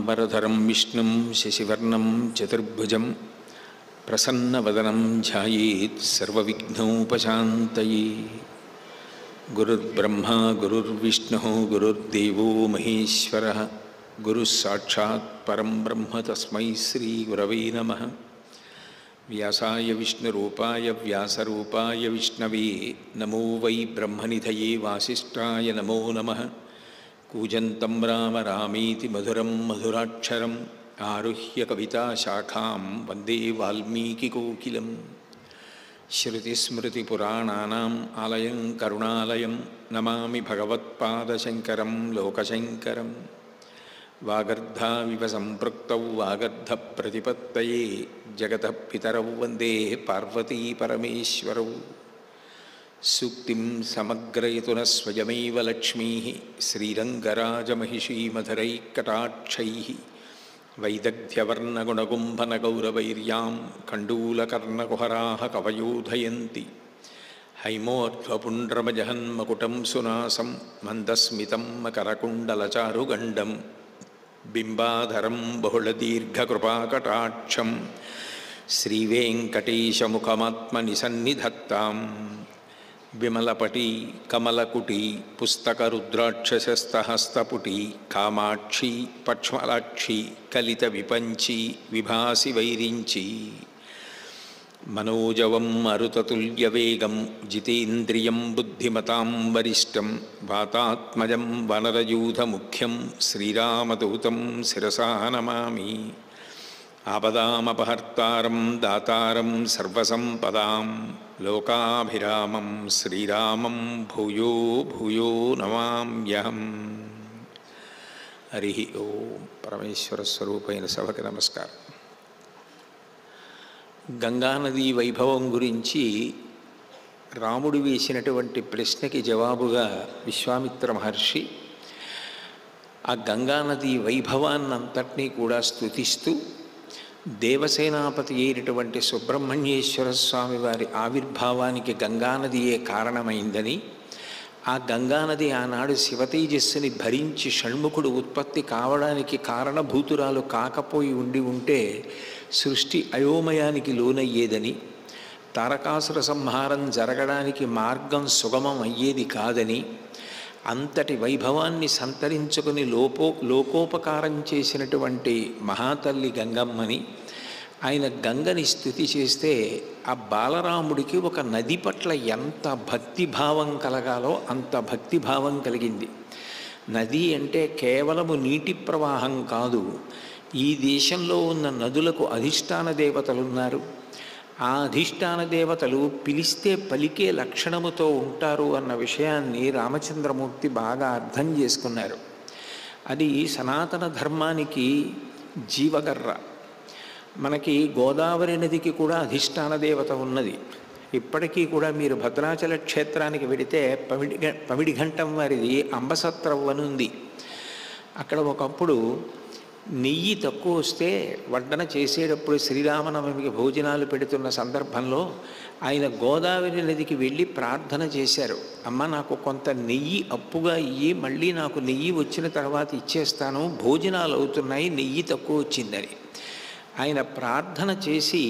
शुक्लांबरधरं विष्णुं शशिवर्णं चतुर्भुजं प्रसन्नवदनं ध्यायेत् सर्वविघ्नोपशान्तये। गुरुर्ब्रह्मा गुरुर्विष्णुः गुरुर्देवो महेश्वरः गुरुस्साक्षात् परं ब्रह्म तस्मै श्रीगुरवे नमः। व्यासाय विष्णुरूपाय व्यासरूपाय विष्णवे नमो वै ब्रह्मनिधये वासिष्ठाय नमो नमः। कूजन्तं राम रामेति मधुरं मधुराक्षरम् आरुह्य कविताशाखां वन्दे वाल्मीकिकोकिलं। श्रुतिस्मृतिपुराणानाम् आलयं करुणालयं नमामि भगवत्पादशङ्करं लोकशङ्करं। वागर्धाविव सम्पृक्तौ वागर्धप्रतिपत्तये जगतः पितरौ वन्दे पार्वती परमेश्वरौ। सूक्तिं समग्रयतुनः स्वयमेव लक्ष्मीः श्रीरङ्गराजमहिषीमधुरैकटाक्षैः वैदग्ध्यवर्णगुणगुम्भनगौरवैर्यां कण्डूलकर्णकुहराः कवयोधयन्ति। हैमोर्ध्वपुण्ड्रमजहन्मकुटं सुनासं मन्दस्मितं मकरकुण्डलचारुगण्डं बिम्बाधरं बहुलदीर्घकृपाकटाक्षं श्रीवेङ्कटेशमुखमात्मनिसन्निधत्ताम्। विमलपटी कमलकुटी पुस्तकरुद्राक्षसस्तहस्तपुटी कामाक्षी पक्ष्मलाक्षी कलितविपञ्ची विभासि वैरिञ्ची। मनोजवं मरुततुल्यवेगं जितेन्द्रियं बुद्धिमतां वरिष्ठं वातात्मजं वनरयूथमुख्यं श्रीरामदूतं शिरसा नमामि। आपदामपहर्तारं दातारं सर्वसम्पदां लोकाभिरामं श्रीरामं भूयो भूयो नमाम्यहम्। हरि ओं। परमेश्वर स्वरूपैన సభకి నమస్కారం। గంగానదీ వైభవం గురించి రాముడు వేసినటువంటి ప్రశ్నకి జవాబుగా విశ్వామిత్ర మహర్షి ఆ గంగానదీ వైభవాన్నంతటినీ కూడా స్తుతిస్తూ దేవసేనాపతి అయినటువంటి సుబ్రహ్మణ్యేశ్వర స్వామి వారి ఆవిర్భావానికి గంగానదియే కారణమైందని, ఆ గంగానది ఆనాడు శివతేజస్సుని భరించి షణ్ముఖుడు ఉత్పత్తి కావడానికి కారణభూతురాలు కాకపోయి ఉంటే సృష్టి అయోమయానికి లోనయ్యేదని, తారకాసుర సంహారం జరగడానికి మార్గం సుగమం అయ్యేది కాదని, అంతటి వైభవాన్ని సంతరించుకుని లోకోపకారం చేసినటువంటి మహాతల్లి గంగమ్మని, ఆయన గంగని స్తుతి చేస్తే ఆ బాలరాముడికి ఒక నది పట్ల ఎంత భక్తిభావం కలగాలో అంత భక్తిభావం కలిగింది. నది అంటే కేవలము నీటి ప్రవాహం కాదు, ఈ దేశంలో ఉన్న నదులకు అధిష్టాన దేవతలున్నారు. ఆ అధిష్టాన దేవతలు పిలిస్తే పలికే లక్షణముతో ఉంటారు అన్న విషయాన్ని రామచంద్రమూర్తి బాగా అర్థం చేసుకున్నారు. అది సనాతన ధర్మానికి జీవగర్ర. మనకి గోదావరి నదికి కూడా అధిష్టాన దేవత ఉన్నది. ఇప్పటికీ కూడా మీరు భద్రాచల క్షేత్రానికి వెడితే పమిడిఘంటం వారిది అంబసత్రవ్వనుంది. అక్కడ ఒకప్పుడు నెయ్యి తక్కువ వస్తే వడ్డన చేసేటప్పుడు శ్రీరామనవమికి భోజనాలు పెడుతున్న సందర్భంలో ఆయన గోదావరి నదికి వెళ్ళి ప్రార్థన చేశారు. అమ్మ, నాకు కొంత నెయ్యి అప్పుగా ఇయ్యి, మళ్ళీ నాకు నెయ్యి వచ్చిన తర్వాత ఇచ్చేస్తాను, భోజనాలు అవుతున్నాయి, నెయ్యి తక్కువ వచ్చిందని. ఆయన ప్రార్థన చేసి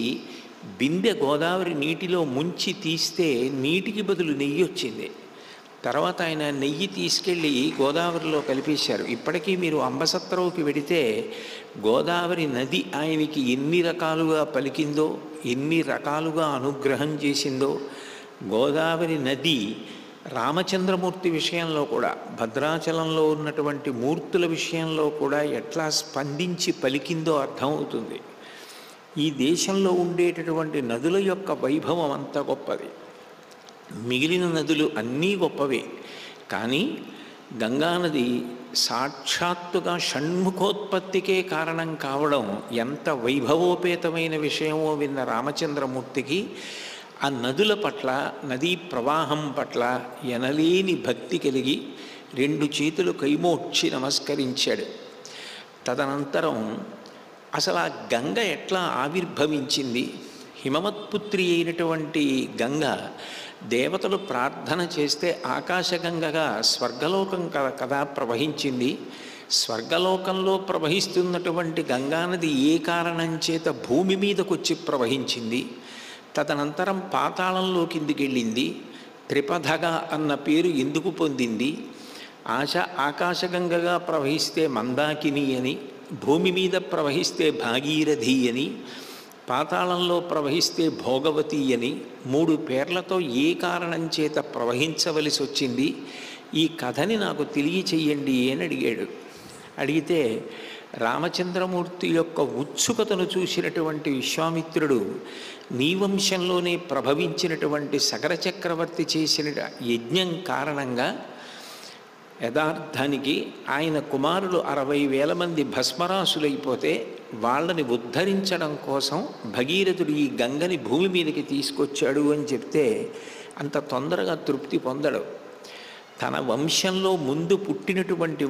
బిందె గోదావరి నీటిలో ముంచి తీస్తే నీటికి బదులు నెయ్యి వచ్చింది. తర్వాత ఆయన నెయ్యి తీసుకెళ్ళి గోదావరిలో కలిపేశారు. ఇప్పటికీ మీరు అంబసత్రవుకి వెడితే గోదావరి నది ఆయనకి ఎన్ని రకాలుగా పలికిందో, ఎన్ని రకాలుగా అనుగ్రహం చేసిందో, గోదావరి నది రామచంద్రమూర్తి విషయంలో కూడా, భద్రాచలంలో ఉన్నటువంటి మూర్తుల విషయంలో కూడా ఎట్లా స్పందించి పలికిందో అర్థమవుతుంది. ఈ దేశంలో ఉండేటటువంటి నదుల యొక్క వైభవం అంత గొప్పది. మిగిలిన నదులు అన్నీ గొప్పవే, కానీ గంగానది సాక్షాత్తుగా షణ్ముఖోత్పత్తికే కారణం కావడం ఎంత వైభవోపేతమైన విషయమో విన్న రామచంద్రమూర్తికి ఆ నదుల పట్ల, నదీ ప్రవాహం పట్ల ఎనలేని భక్తి కలిగి 2 చేతులు కైమోడ్చి నమస్కరించాడు. తదనంతరం అసలు ఆ గంగ ఎట్లా ఆవిర్భవించింది? హిమవత్పుత్రి అయినటువంటి గంగ దేవతలు ప్రార్థన చేస్తే ఆకాశగంగగా స్వర్గలోకం కదా ప్రవహించింది. స్వర్గలోకంలో ప్రవహిస్తున్నటువంటి గంగానది ఏ కారణం చేత భూమి మీదకొచ్చి ప్రవహించింది, తదనంతరం పాతాళంలో కిందికి వెళ్ళింది, త్రిపథగా అన్న పేరు ఎందుకు పొందింది, ఆకాశగంగగా ప్రవహిస్తే మందాకిని అని, భూమి మీద ప్రవహిస్తే భాగీరథి అని, పాతాళంలో ప్రవహిస్తే భోగవతి అని 3 పేర్లతో ఏ కారణం చేత ప్రవహించవలసి వచ్చింది, ఈ కథని నాకు తెలియచెయ్యండి అని అడిగాడు. అడిగితే రామచంద్రమూర్తి యొక్క ఉత్సుకతను చూసినటువంటి విశ్వామిత్రుడు నీ వంశంలోనే ప్రభవించినటువంటి సగర చక్రవర్తి చేసిన యజ్ఞం కారణంగా యథార్థానికి ఆయన కుమారులు 60,000 మంది భస్మరాసులైపోతే వాళ్ళని ఉద్ధరించడం కోసం భగీరథుడు ఈ గంగని భూమి మీదకి తీసుకొచ్చాడు అని చెప్తే అంత తొందరగా తృప్తి పొందడు. తన వంశంలో ముందు పుట్టినటువంటి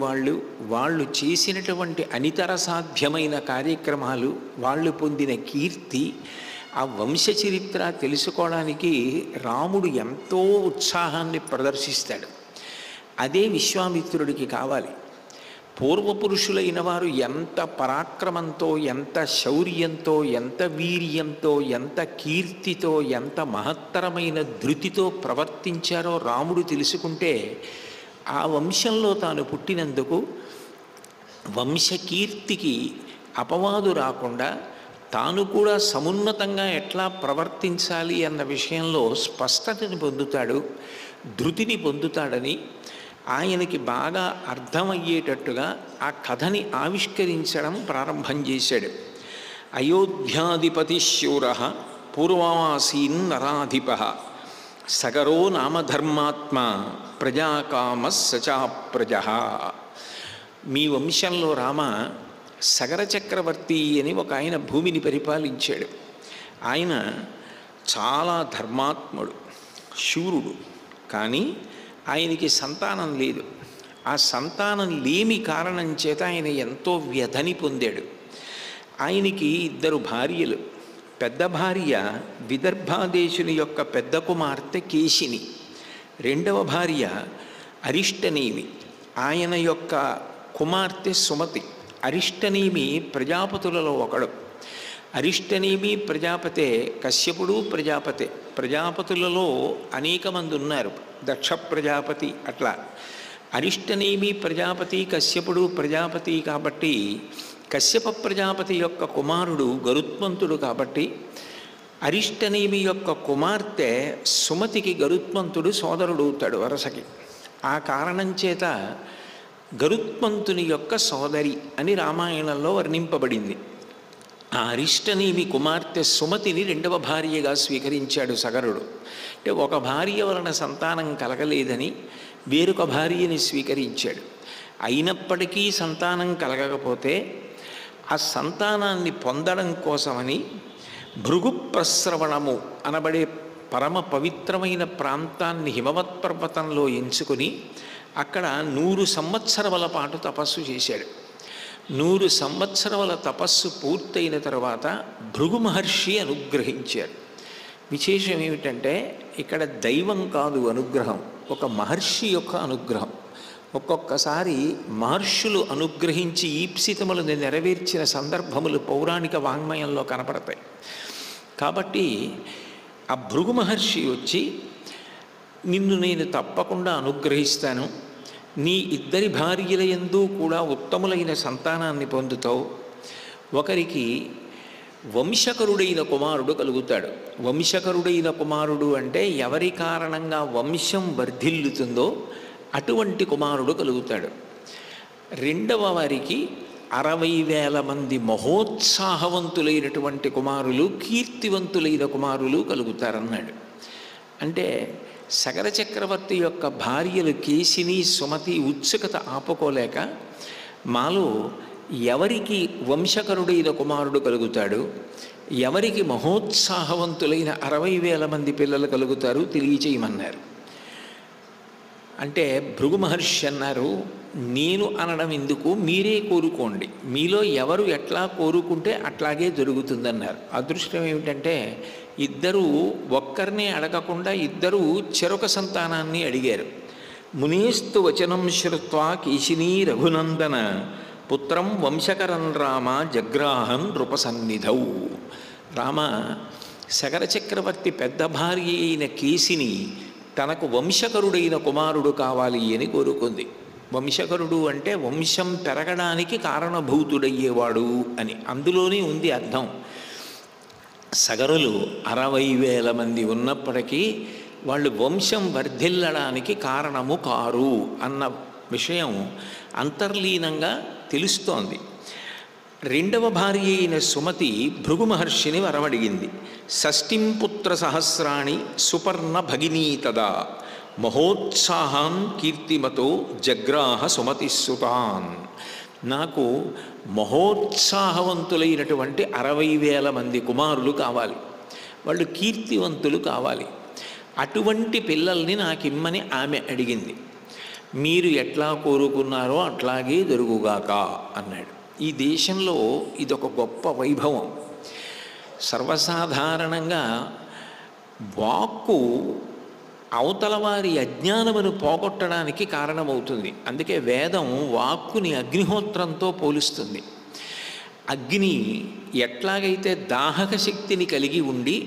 వాళ్ళు చేసినటువంటి అనితర సాధ్యమైన కార్యక్రమాలు, వాళ్ళు పొందిన కీర్తి, ఆ వంశ చరిత్ర తెలుసుకోవడానికి రాముడు ఎంతో ఉత్సాహాన్ని ప్రదర్శిస్తాడు. అదే విశ్వామిత్రుడికి కావాలి. పూర్వపురుషులైన వారు ఎంత పరాక్రమంతో, ఎంత శౌర్యంతో, ఎంత వీర్యంతో, ఎంత కీర్తితో, ఎంత మహత్తరమైన ధృతితో ప్రవర్తించారో రాముడు తెలుసుకుంటే ఆ వంశంలో తాను పుట్టినందుకు వంశకీర్తికి అపవాదు రాకుండా తాను కూడా సమున్నతంగా ఎట్లా ప్రవర్తించాలి అన్న విషయంలో స్పష్టతని పొందుతాడు, ధృతిని పొందుతాడని ఆయనకి బాగా అర్థమయ్యేటట్టుగా ఆ కథని ఆవిష్కరించడం ప్రారంభం చేశాడు. అయోధ్యాధిపతి శూర పూర్వమాసీన్ నరాధిప సగరో నామధర్మాత్మ ప్రజాకామ సచా ప్రజ. మీ వంశంలో రామ సగర చక్రవర్తి అని ఒక ఆయన భూమిని పరిపాలించాడు. ఆయన చాలా ధర్మాత్ముడు, శూరుడు. కానీ ఆయనకి సంతానం లేదు. ఆ సంతానం లేమి కారణం చేత ఆయన ఎంతో వ్యధని పొందాడు. ఆయనకి 2 భార్యలు. పెద్ద భార్య విదర్భాదేశుని యొక్క పెద్ద కుమార్తె కేశిని, రెండవ భార్య అరిష్టనేమి, ఆయన యొక్క కుమార్తె సుమతి. అరిష్టనేమి ప్రజాపతులలో ఒకడు. అరిష్టనేమి ప్రజాపతే, కశ్యపుడు ప్రజాపతే. ప్రజాపతులలో అనేక మంది ఉన్నారు, దక్ష ప్రజాపతి అట్లా. అరిష్టనేమి ప్రజాపతి, కశ్యపుడు ప్రజాపతి కాబట్టి కశ్యప ప్రజాపతి యొక్క కుమారుడు గరుత్మంతుడు కాబట్టి అరిష్టనేమి యొక్క కుమార్తె సుమతికి గరుత్మంతుడు సోదరుడవుతాడు వరసకి. ఆ కారణం చేత గరుత్మంతుని యొక్క సోదరి అని రామాయణంలో వర్ణింపబడింది. ఆ అరిష్టనేమి కుమార్తె సుమతిని 2వ భార్యగా స్వీకరించాడు సగరుడు. అంటే ఒక భార్య వలన సంతానం కలగలేదని వేరొక భార్యని స్వీకరించాడు. అయినప్పటికీ సంతానం కలగకపోతే ఆ సంతానాన్ని పొందడం కోసమని భృగు ప్రస్రవణము అనబడే పరమ పవిత్రమైన ప్రాంతాన్ని హిమవత్ పర్వతంలో ఎంచుకొని అక్కడ 100 సంవత్సరముల పాటు తపస్సు చేశాడు. 100 సంవత్సరముల తపస్సు పూర్తయిన తర్వాత భృగు మహర్షి అనుగ్రహించారు. విశేషం ఏమిటంటే ఇక్కడ దైవం కాదు అనుగ్రహం, ఒక మహర్షి యొక్క అనుగ్రహం. ఒక్కొక్కసారి మహర్షులు అనుగ్రహించి ఈప్సితములను నెరవేర్చిన సందర్భములు పౌరాణిక వాంగ్మయంలో కనపడతాయి. కాబట్టి ఆ భృగు మహర్షి వచ్చి, నిన్ను నేను తప్పకుండా అనుగ్రహిస్తాను, నీ 2 భార్యల యందు కూడా ఉత్తములైన సంతానాన్ని పొందుతావు, ఒకరికి వంశకరుడైన కుమారుడు కలుగుతాడు. వంశకరుడైన కుమారుడు అంటే ఎవరి కారణంగా వంశం వర్ధిల్లుతుందో అటువంటి కుమారుడు కలుగుతాడు. రెండవ వారికి 60,000 మంది మహోత్సాహవంతులైనటువంటి కుమారులు, కీర్తివంతులైన కుమారులు కలుగుతారన్నాడు. అంటే సగర చక్రవర్తి యొక్క భార్యలు కేశిని, సుమతి ఉత్సుకత ఆపుకోలేక, మాలో ఎవరికి వంశకరుడైన కుమారుడు కలుగుతాడు, ఎవరికి మహోత్సాహవంతులైన 60,000 మంది పిల్లలు కలుగుతారు తెలియచేయమన్నారు. అంటే భృగు మహర్షి అన్నారు, నేను అనడం ఎందుకు, మీరే కోరుకోండి, మీలో ఎవరు ఎట్లా కోరుకుంటే అట్లాగే జరుగుతుందన్నారు. అదృష్టం ఏమిటంటే ఇద్దరూ ఒక్కరినే అడగకుండా ఇద్దరూ చెరొక సంతానాన్ని అడిగారు. మునీస్తు వచనం శ్రుత్వా కేశినీ రఘునందన పుత్రం వంశకరం రామ జగ్రాహన్ నృపసన్నిధౌ. రామ సగర చక్రవర్తి పెద్ద భార్య అయిన కేశిని తనకు వంశకరుడైన కుమారుడు కావాలి అని కోరుకుంది. వంశకరుడు అంటే వంశం పెరగడానికి కారణభూతుడయ్యేవాడు అని, అందులోనే ఉంది అర్థం. సగరులు 60,000 మంది ఉన్నప్పటికీ వాళ్ళు వంశం వర్ధిల్లడానికి కారణము కారు అన్న విషయం అంతర్లీనంగా తెలుస్తోంది. రెండవ భార్య అయిన సుమతి భృగు మహర్షిని వరమడిగింది. షష్ఠిం పుత్ర సహస్రాణి సుపర్ణ భగినీ తదా మహోత్సాహాన్ కీర్తిమతో జగ్రాహ సుమతిస్సుతాన్. నాకు మహోత్సాహవంతులైనటువంటి 60,000 మంది కుమారులు కావాలి, వాళ్ళు కీర్తివంతులు కావాలి. అటువంటి పిల్లల్ని నాకిమ్మని ఆమె అడిగింది. మీరు ఎట్లా కోరుకున్నారో అట్లాగే జరుగుగాక అన్నాడు. ఈ దేశంలో ఇదొక గొప్ప వైభవం. సర్వసాధారణంగా వాక్కు అవతల వారి అజ్ఞానమును పోగొట్టడానికి కారణమవుతుంది. అందుకే వేదం వాక్కుని అగ్నిహోత్రంతో పోలుస్తుంది. అగ్ని ఎట్లాగైతే దాహక శక్తిని కలిగి ఉండి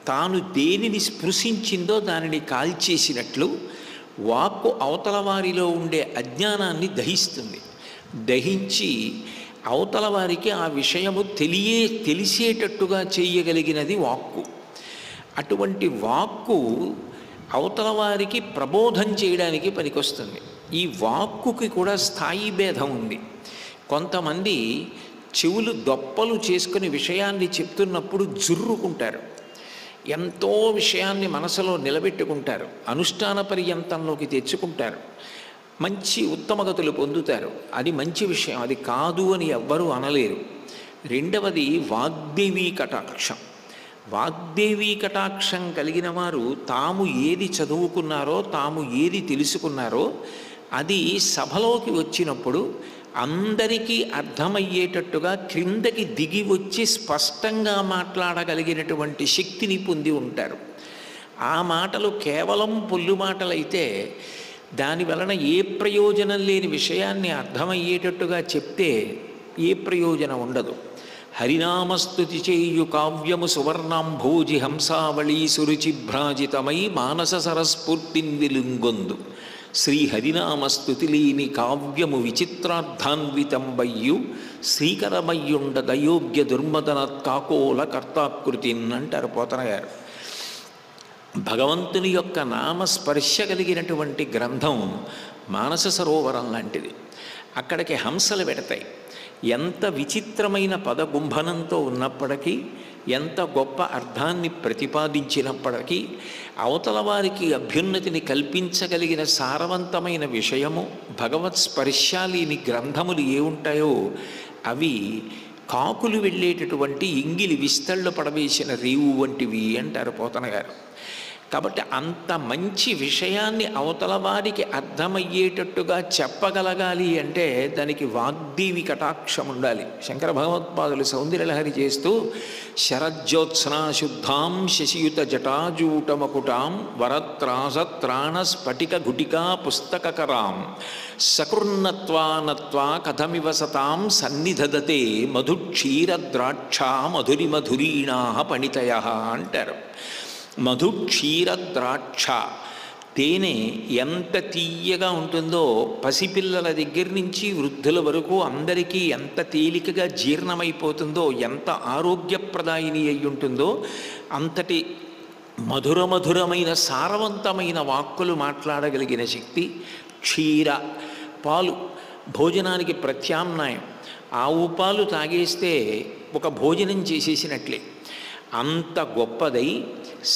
తాను దేనిని స్పృశించిందో దానిని కాల్చేసినట్లు వాక్కు అవతల వారిలో ఉండే అజ్ఞానాన్ని దహిస్తుంది. దహించి అవతల వారికి ఆ విషయము తెలిసేటట్టుగా చేయగలిగినది వాక్కు. అటువంటి వాక్కు అవతల వారికి ప్రబోధం చేయడానికి పనికొస్తుంది. ఈ వాక్కుకి కూడా స్థాయి భేదం ఉంది. కొంతమంది చెవులు దొప్పలు చేసుకుని విషయాన్ని చెప్తున్నప్పుడు జుర్రుకుంటారు, ఎంతో విషయాన్ని మనసులో నిలబెట్టుకుంటారు, అనుష్ఠాన పర్యంతంలోకి తెచ్చుకుంటారు, మంచి ఉత్తమగతులు పొందుతారు. అది మంచి విషయం, అది కాదు అని ఎవ్వరూ అనలేరు. రెండవది వాగ్దేవీ కటాక్షం. వాగ్దేవీ కటాక్షం కలిగిన వారు తాము ఏది చదువుకున్నారో, తాము ఏది తెలుసుకున్నారో అది సభలోకి వచ్చినప్పుడు అందరికీ అర్థమయ్యేటట్టుగా క్రిందకి దిగి వచ్చి స్పష్టంగా మాట్లాడగలిగినటువంటి శక్తిని పొంది ఉంటారు. ఆ మాటలు కేవలం పొల్లు మాటలైతే దాని వలన ఏ ప్రయోజనం లేని విషయాన్ని అర్థమయ్యేటట్టుగా చెప్తే ఏ ప్రయోజనం ఉండదు. హరినామస్తుతి చేయు కావ్యము సువర్ణాంభోజి హంసావళీ సురుచిభ్రాజితమై మానస సరస్ఫూర్తిన్ వెలుంగొందు శ్రీ హరినామస్తుతి లేని కావ్యము విచిత్రార్థాన్వితంబయ్యు శ్రీకరమయ్యుండ దయోగ్య దుర్మదన కాకోల కర్తాకృతిన్ అంటారు పోతన గారు. భగవంతుని యొక్క నామస్పర్శ కలిగినటువంటి గ్రంథం మానస సరోవరం లాంటిది. అక్కడికి హంసలు పెడతాయి. ఎంత విచిత్రమైన పదగుంభనంతో ఉన్నప్పటికీ, ఎంత గొప్ప అర్థాన్ని ప్రతిపాదించినప్పటికీ, అవతల వారికి అభ్యున్నతిని కల్పించగలిగిన సారవంతమైన విషయము భగవత్ స్పర్శాలీని గ్రంథములు ఏ ఉంటాయో అవి కాకులు వెళ్ళేటటువంటి ఇంగిలి విస్తళ్ళు పడవేసిన రేవు వంటివి అంటారు పోతన గారు. కాబట్టి అంత మంచి విషయాన్ని అవతల వారికి అర్థమయ్యేటట్టుగా చెప్పగలగాలి అంటే దానికి వాగ్దేవి కటాక్షం ఉండాలి. శంకర భగవత్పాదులు సౌందర్యలహరి చేస్తూ శరజ్యోత్స్నా శుద్ధాం శశియుత జటాజూటమకుటాం వరత్రాసత్రాణ స్ఫటిక గుటికా పుస్తకకరాం సకృన్నత్వానత్వా కథమివ సతాం సన్నిధదతే మధుక్షీరద్రాక్షా మధురిమధురీణా పణితయ అంటారు. మధుక్షీర ద్రాక్ష తేనె ఎంత తీయగా ఉంటుందో పసిపిల్లల దగ్గర నుంచి వృద్ధుల వరకు అందరికీ ఎంత తేలికగా జీర్ణమైపోతుందో, ఎంత ఆరోగ్యప్రదాయిని అయి ఉంటుందో అంతటి మధురమైన సారవంతమైన వాక్కులు మాట్లాడగలిగిన శక్తి క్షీర. పాలు భోజనానికి ప్రత్యామ్నాయం. ఆవు పాలు తాగేస్తే ఒక భోజనం చేసేసినట్లే. అంత గొప్పదై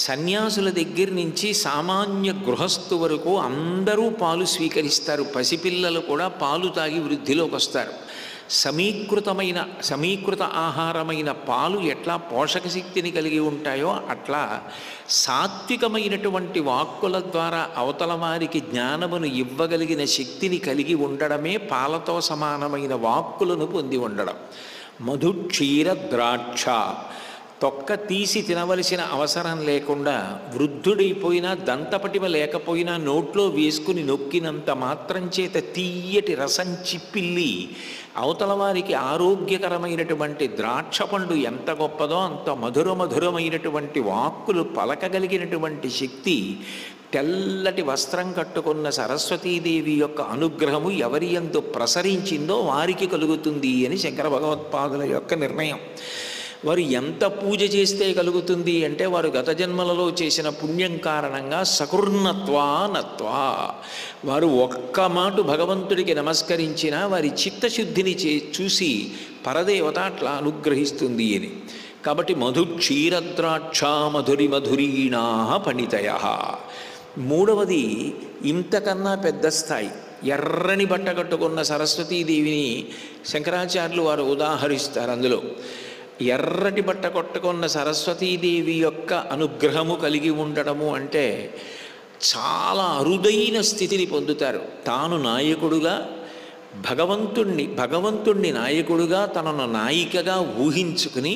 సన్యాసుల దగ్గర నుంచి సామాన్య గృహస్థు వరకు అందరూ పాలు స్వీకరిస్తారు. పసిపిల్లలు కూడా పాలు తాగి వృద్ధిలోకి వస్తారు. సమీకృత ఆహారమైన పాలు ఎట్లా పోషక శక్తిని కలిగి ఉంటాయో అట్లా సాత్వికమైనటువంటి వాక్కుల ద్వారా అవతల వారికి జ్ఞానమును ఇవ్వగలిగిన శక్తిని కలిగి ఉండడమే పాలతో సమానమైన వాక్కులను పొంది ఉండడం. మధుక్షీర ద్రాక్ష తొక్క తీసి తినవలసిన అవసరం లేకుండా వృద్ధుడైపోయినా దంతపటిమ లేకపోయినా నోట్లో వేసుకుని నొక్కినంత మాత్రం చేత తీయటి రసం చిప్పిల్లి అవతల వారికి ఆరోగ్యకరమైనటువంటి ద్రాక్ష పండు ఎంత గొప్పదో అంత మధురమైనటువంటి వాక్కులు పలకగలిగినటువంటి శక్తి తెల్లటి వస్త్రం కట్టుకున్న సరస్వతీదేవి యొక్క అనుగ్రహము ఎవరి యందు ప్రసరించిందో వారికి కలుగుతుంది అని శంకర భగవత్పాదుల యొక్క నిర్ణయం. వారు ఎంత పూజ చేస్తే కలుగుతుంది అంటే వారు గత జన్మలలో చేసిన పుణ్యం కారణంగా సకృన్నత్వా వారు ఒక్క మాట భగవంతుడికి నమస్కరించినా వారి చిత్తశుద్ధిని చూసి పరదేవత అట్లా అనుగ్రహిస్తుంది అని. కాబట్టి క్షీరద్రాక్ష మధురీణా పణితయ. మూడవది ఇంతకన్నా పెద్ద స్థాయి. ఎర్రని బట్ట కట్టుకున్న సరస్వతీదేవిని శంకరాచార్యులు వారు ఉదాహరిస్తారు. అందులో ఎర్రటి బట్ట కట్టుకున్న సరస్వతీదేవి యొక్క అనుగ్రహము కలిగి ఉండడము అంటే చాలా అరుదైన స్థితిని పొందుతారు. తాను నాయకుడుగా భగవంతుణ్ణి నాయకుడుగా తనను నాయికగా ఊహించుకుని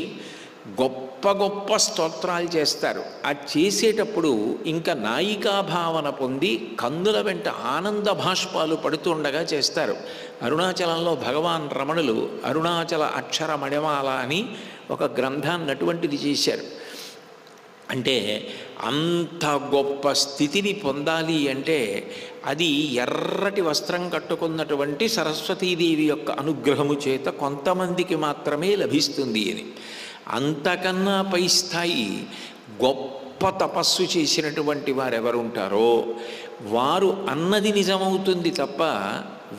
గొప్ప గొప్ప స్తోత్రాలు చేస్తారు. అది చేసేటప్పుడు ఇంకా నాయికాభావన పొంది కందుల వెంట ఆనంద భాష్పాలు పడుతుండగా చేస్తారు. అరుణాచలంలో భగవాన్ రమణులు అరుణాచల అక్షర మణిమాల అని ఒక గ్రంథాన్ని అటువంటిది చేశారు. అంటే అంత గొప్ప స్థితిని పొందాలి అంటే అది ఎర్రటి వస్త్రం కట్టుకున్నటువంటి సరస్వతీదేవి యొక్క అనుగ్రహము చేత కొంతమందికి మాత్రమే లభిస్తుంది అని. అంతకన్నా పై స్థాయి గొప్ప తపస్సు చేసినటువంటి వారెవరుంటారో వారు అన్నది నిజమవుతుంది తప్ప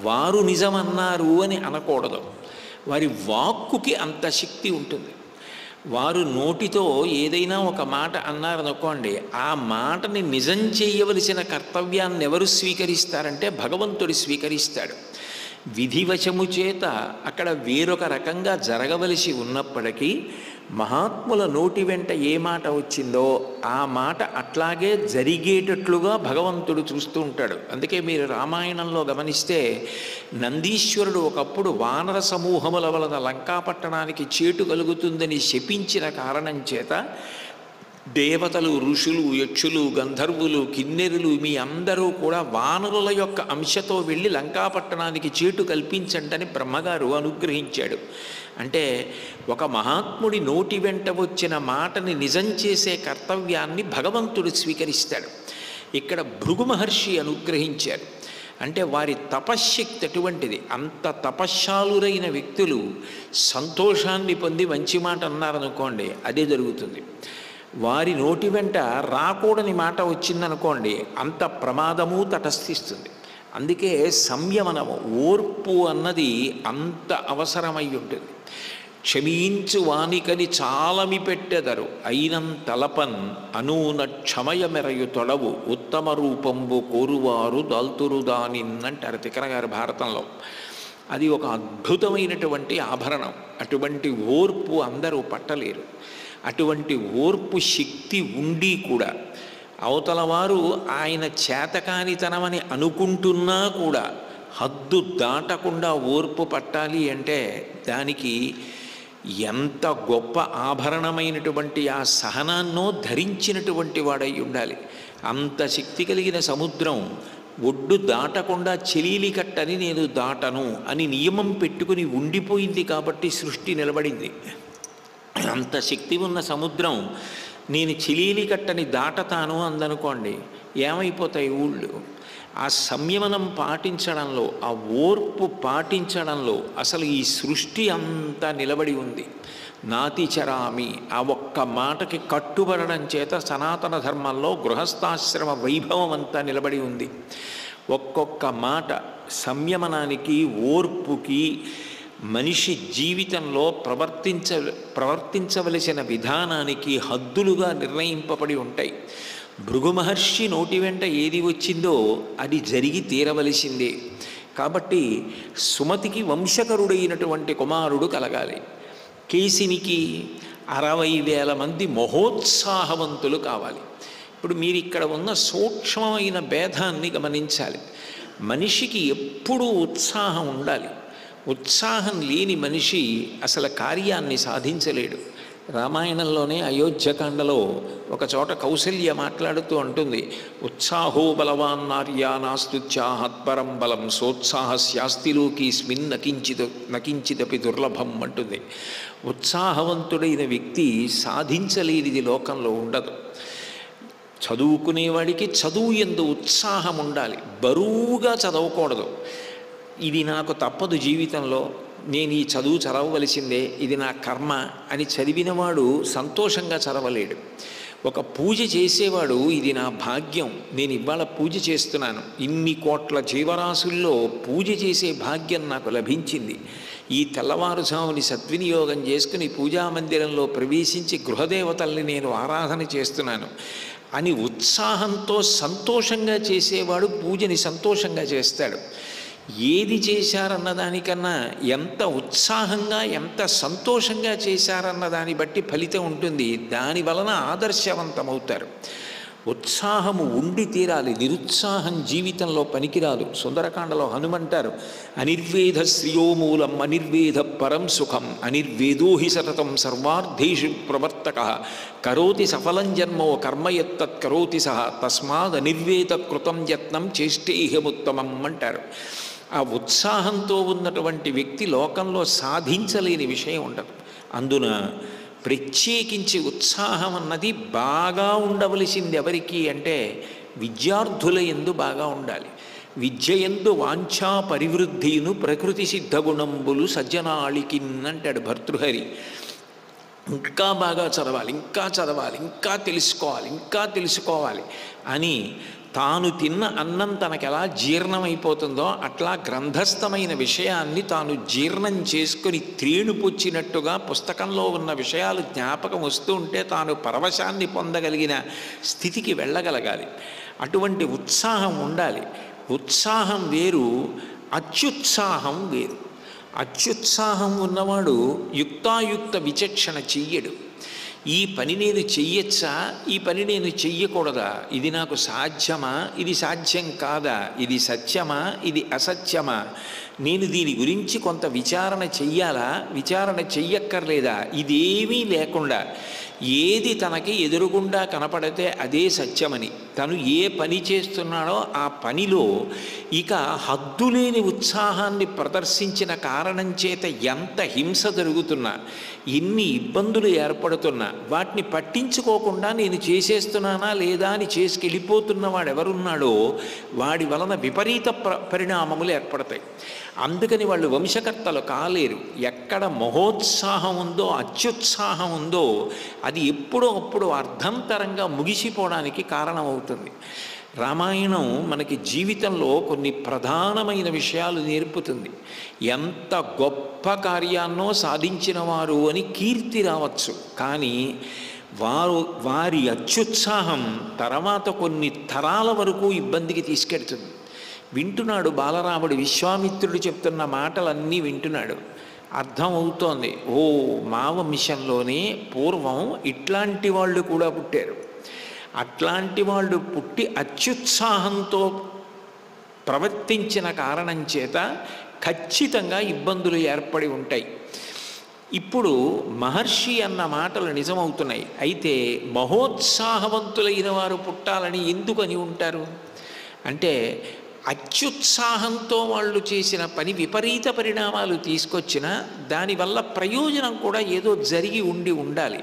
వారు నిజమన్నారు అని అనకూడదు. వారి వాక్కుకి అంత శక్తి ఉంటుంది. వారు నోటితో ఏదైనా ఒక మాట అన్నారనుకోండి, ఆ మాటని నిజం చేయవలసిన కర్తవ్యాన్ని ఎవరు స్వీకరిస్తారంటే భగవంతుడు స్వీకరిస్తాడు. విధివశము చేత అక్కడ వేరొక రకంగా జరగవలసి ఉన్నప్పటికీ మహాత్ముల నోటి వెంట ఏ మాట వచ్చిందో ఆ మాట అట్లాగే జరిగేటట్లుగా భగవంతుడు చూస్తూ ఉంటాడు. అందుకే మీరు రామాయణంలో గమనిస్తే నందీశ్వరుడు ఒకప్పుడు వానర సమూహముల వలన లంకాపట్టణానికి చేటు కలుగుతుందని శపించిన కారణం చేత దేవతలు, ఋషులు, యక్షులు, గంధర్వులు, కిన్నెరులు మీ అందరూ కూడా వానరుల యొక్క అంశతో వెళ్ళి లంకాపట్టణానికి చేటు కల్పించండి బ్రహ్మగారు అనుగ్రహించాడు. అంటే ఒక మహాత్ముడి నోటి వెంట వచ్చిన మాటని నిజం చేసే కర్తవ్యాన్ని భగవంతుడు స్వీకరిస్తాడు. ఇక్కడ భృగు మహర్షి అనుగ్రహించారు. అంటే వారి తపశ్శక్తి అటువంటిది. అంత తపశ్శాలురైన వ్యక్తులు సంతోషాన్ని పొంది మంచి మాట అన్నారనుకోండి, అదే జరుగుతుంది. వారి నోటి వెంట రాకూడని మాట వచ్చిందనుకోండి, అంత ప్రమాదము తటస్థిస్తుంది. అందుకే సంయమనము, ఓర్పు అన్నది అంత అవసరమై ఉంటుంది. క్షమించు వానికని చాలమి పెట్టెదరు అయినంతలపన్ అనూన క్షమయమెరయు తొడవు ఉత్తమ రూపంబు కోరువారు దాల్తురు దానిన్ అంటారు తిక్కనగారు భారతంలో. అది ఒక అద్భుతమైనటువంటి ఆభరణం. అటువంటి ఓర్పు అందరూ పట్టలేరు. అటువంటి ఓర్పు శక్తి ఉండి కూడా అవతల వారు ఆయన చేతకానితనమని అనుకుంటున్నా కూడా హద్దు దాటకుండా ఓర్పు పట్టాలి అంటే దానికి ఎంత గొప్ప ఆభరణమైనటువంటి ఆ సహనాన్నో ధరించినటువంటి వాడై ఉండాలి. అంత శక్తి కలిగిన సముద్రం ఒడ్డు దాటకుండా చెలీలి కట్టని నేను దాటను అని నియమం పెట్టుకుని ఉండిపోయింది కాబట్టి సృష్టి నిలబడింది. అంత శక్తి ఉన్న సముద్రం నేను చిలీలి కట్టని దాటతాను అందనుకోండి, ఏమైపోతాయి ఊళ్ళు? ఆ సంయమనం పాటించడంలో, ఆ ఓర్పు పాటించడంలో అసలు ఈ సృష్టి అంతా నిలబడి ఉంది. నాతిచరామి ఆ ఒక్క మాటకి కట్టుబడడం చేత సనాతన ధర్మంలో గృహస్థాశ్రమ వైభవం అంతా నిలబడి ఉంది. ఒక్కొక్క మాట సంయమనానికి, ఓర్పుకి, మనిషి జీవితంలో ప్రవర్తించవలసిన విధానానికి హద్దులుగా నిర్ణయింపబడి ఉంటాయి. భృగు మహర్షి నోటి వెంట ఏది వచ్చిందో అది జరిగి తీరవలసిందే. కాబట్టి సుమతికి వంశకరుడైనటువంటి కుమారుడు కలగాలి. కేసినికి 60,000 మంది మహోత్సాహవంతులు కావాలి. ఇప్పుడు మీరు ఇక్కడ ఉన్న సూక్ష్మమైన భేదాన్ని గమనించాలి. మనిషికి ఎప్పుడూ ఉత్సాహం ఉండాలి. ఉత్సాహం లేని మనిషి అసలు కార్యాన్ని సాధించలేడు. రామాయణంలోనే అయోధ్యకాండలో ఒక చోట కౌసల్య మాట్లాడుతూ అంటుంది, ఉత్సాహో బలవాన్ నార్యా నాస్తుత్సాహత్పరం బలం సోత్సాహస్యాస్తిలోకీస్మిన్ నకించిదపి దుర్లభం అంటుంది. ఉత్సాహవంతుడైన వ్యక్తి సాధించలేనిది లోకంలో ఉండదు. చదువుకునేవాడికి చదువు యందు ఉత్సాహం ఉండాలి, బరువుగా చదవకూడదు. ఇది నాకు తప్పదు జీవితంలో, నేను ఈ చదువు చదవవలసిందే, ఇది నా కర్మ అని చదివినవాడు సంతోషంగా చదవలేడు. ఒక పూజ చేసేవాడు ఇది నా భాగ్యం, నేను ఇవాళ పూజ చేస్తున్నాను, ఇన్ని కోట్ల జీవరాశుల్లో పూజ చేసే భాగ్యం నాకు లభించింది, ఈ తెల్లవారుజాముని సద్వినియోగం చేసుకుని పూజామందిరంలో ప్రవేశించి గృహదేవతల్ని నేను ఆరాధన చేస్తున్నాను అని ఉత్సాహంతో సంతోషంగా చేసేవాడు పూజని సంతోషంగా చేస్తాడు. ఏది చేశారన్న దానికన్నా ఎంత ఉత్సాహంగా ఎంత సంతోషంగా చేశారన్న దాన్ని బట్టి ఫలితం ఉంటుంది. దాని వలన ఆదర్శవంతమవుతారు. ఉత్సాహము ఉండి తీరాలి, నిరుత్సాహం జీవితంలో పనికిరాదు. సుందరకాండలో హనుమంటారు, అనిర్వేద శ్రియోమూలం అనిర్వేద పరం సుఖం అనిర్వేదో హి సతతం సర్వార్థేషు ప్రవర్తక కరోతి సఫలం జన్మో కర్మయత్తత్ కరోతి సహ తస్మాద్ అనిర్వేద కృతం యత్నం చేష్టేహముత్తమం అంటారు. ఆ ఉత్సాహంతో ఉన్నటువంటి వ్యక్తి లోకంలో సాధించలేని విషయం ఉండదు. అందున ప్రత్యేకించి ఉత్సాహం అన్నది బాగా ఉండవలసింది ఎవరికి అంటే విద్యార్థుల యందు బాగా ఉండాలి. విద్య యందు వాంఛా పరివృద్ధిను ప్రకృతి సిద్ధగుణంబులు సజ్జనాళికిన్ అంటాడు భర్తృహరి. ఇంకా బాగా చదవాలి, ఇంకా చదవాలి, ఇంకా తెలుసుకోవాలి, ఇంకా తెలుసుకోవాలి అని తాను తిన్న అన్నం తనకెలా జీర్ణమైపోతుందో అట్లా గ్రంథస్థమైన విషయాన్ని తాను జీర్ణం చేసుకుని త్రేణుపొచ్చినట్టుగా పుస్తకంలో ఉన్న విషయాలు జ్ఞాపకం వస్తూ ఉంటే తాను పరవశాన్ని పొందగలిగిన స్థితికి వెళ్ళగలగాలి. అటువంటి ఉత్సాహం ఉండాలి. ఉత్సాహం వేరు, అత్యుత్సాహం వేరు. అత్యుత్సాహం ఉన్నవాడు యుక్తాయుక్త విచక్షణ చెయ్యడు. ఈ పని నేను చెయ్యొచ్చా, ఈ పని నేను చెయ్యకూడదా, ఇది నాకు సాధ్యమా, ఇది సాధ్యం కాదా, ఇది సత్యమా, ఇది అసత్యమా, నేను దీని గురించి కొంత విచారణ చెయ్యాలా, విచారణ చెయ్యక్కర్లేదా, ఇదేమీ లేకుండా ఏది తనకి ఎదురుగుండా కనపడితే అదే సత్యమని తను ఏ పని చేస్తున్నాడో ఆ పనిలో ఇక హద్దులేని ఉత్సాహాన్ని ప్రదర్శించిన కారణం చేత ఎంత హింస జరుగుతున్నా, ఎన్ని ఇబ్బందులు ఏర్పడుతున్నా వాటిని పట్టించుకోకుండా నేను చేసేస్తున్నానా లేదా అని చేసుకెళ్ళిపోతున్న వాడెవరున్నాడో వాడి వలన విపరీత పరిణామములు ఏర్పడతాయి. అందుకని వాళ్ళు వంశకర్తలు కాలేరు. ఎక్కడ మహోత్సాహం ఉందో, అత్యుత్సాహం ఉందో అది ఎప్పుడో అప్పుడు అర్ధంతరంగా ముగిసిపోవడానికి కారణమవుతుంది. రామాయణం మనకి జీవితంలో కొన్ని ప్రధానమైన విషయాలు నేర్పుతుంది. ఎంత గొప్ప కార్యాన్నో సాధించిన వారు అని కీర్తి రావచ్చు, కానీ వారి అత్యుత్సాహం తర్వాత కొన్ని తరాల వరకు ఇబ్బందికి తీసుకెడుతుంది. వింటున్నాడు బాలరాముడు, విశ్వామిత్రుడు చెప్తున్న మాటలన్నీ వింటున్నాడు. అర్థమవుతోంది, ఓ మా వంశంలోనే పూర్వం ఇట్లాంటి వాళ్ళు కూడా పుట్టారు. అట్లాంటి వాళ్ళు పుట్టి అత్యుత్సాహంతో ప్రవర్తించిన కారణం చేత ఖచ్చితంగా ఇబ్బందులు ఏర్పడి ఉంటాయి. ఇప్పుడు మహర్షి అన్న మాటలు నిజమవుతున్నాయి. అయితే మహోత్సాహవంతులైన వారు పుట్టాలని ఎందుకని ఉంటారు అంటే అత్యుత్సాహంతో వాళ్ళు చేసిన పని విపరీత పరిణామాలు తీసుకొచ్చినా దానివల్ల ప్రయోజనం కూడా ఏదో జరిగి ఉండాలి.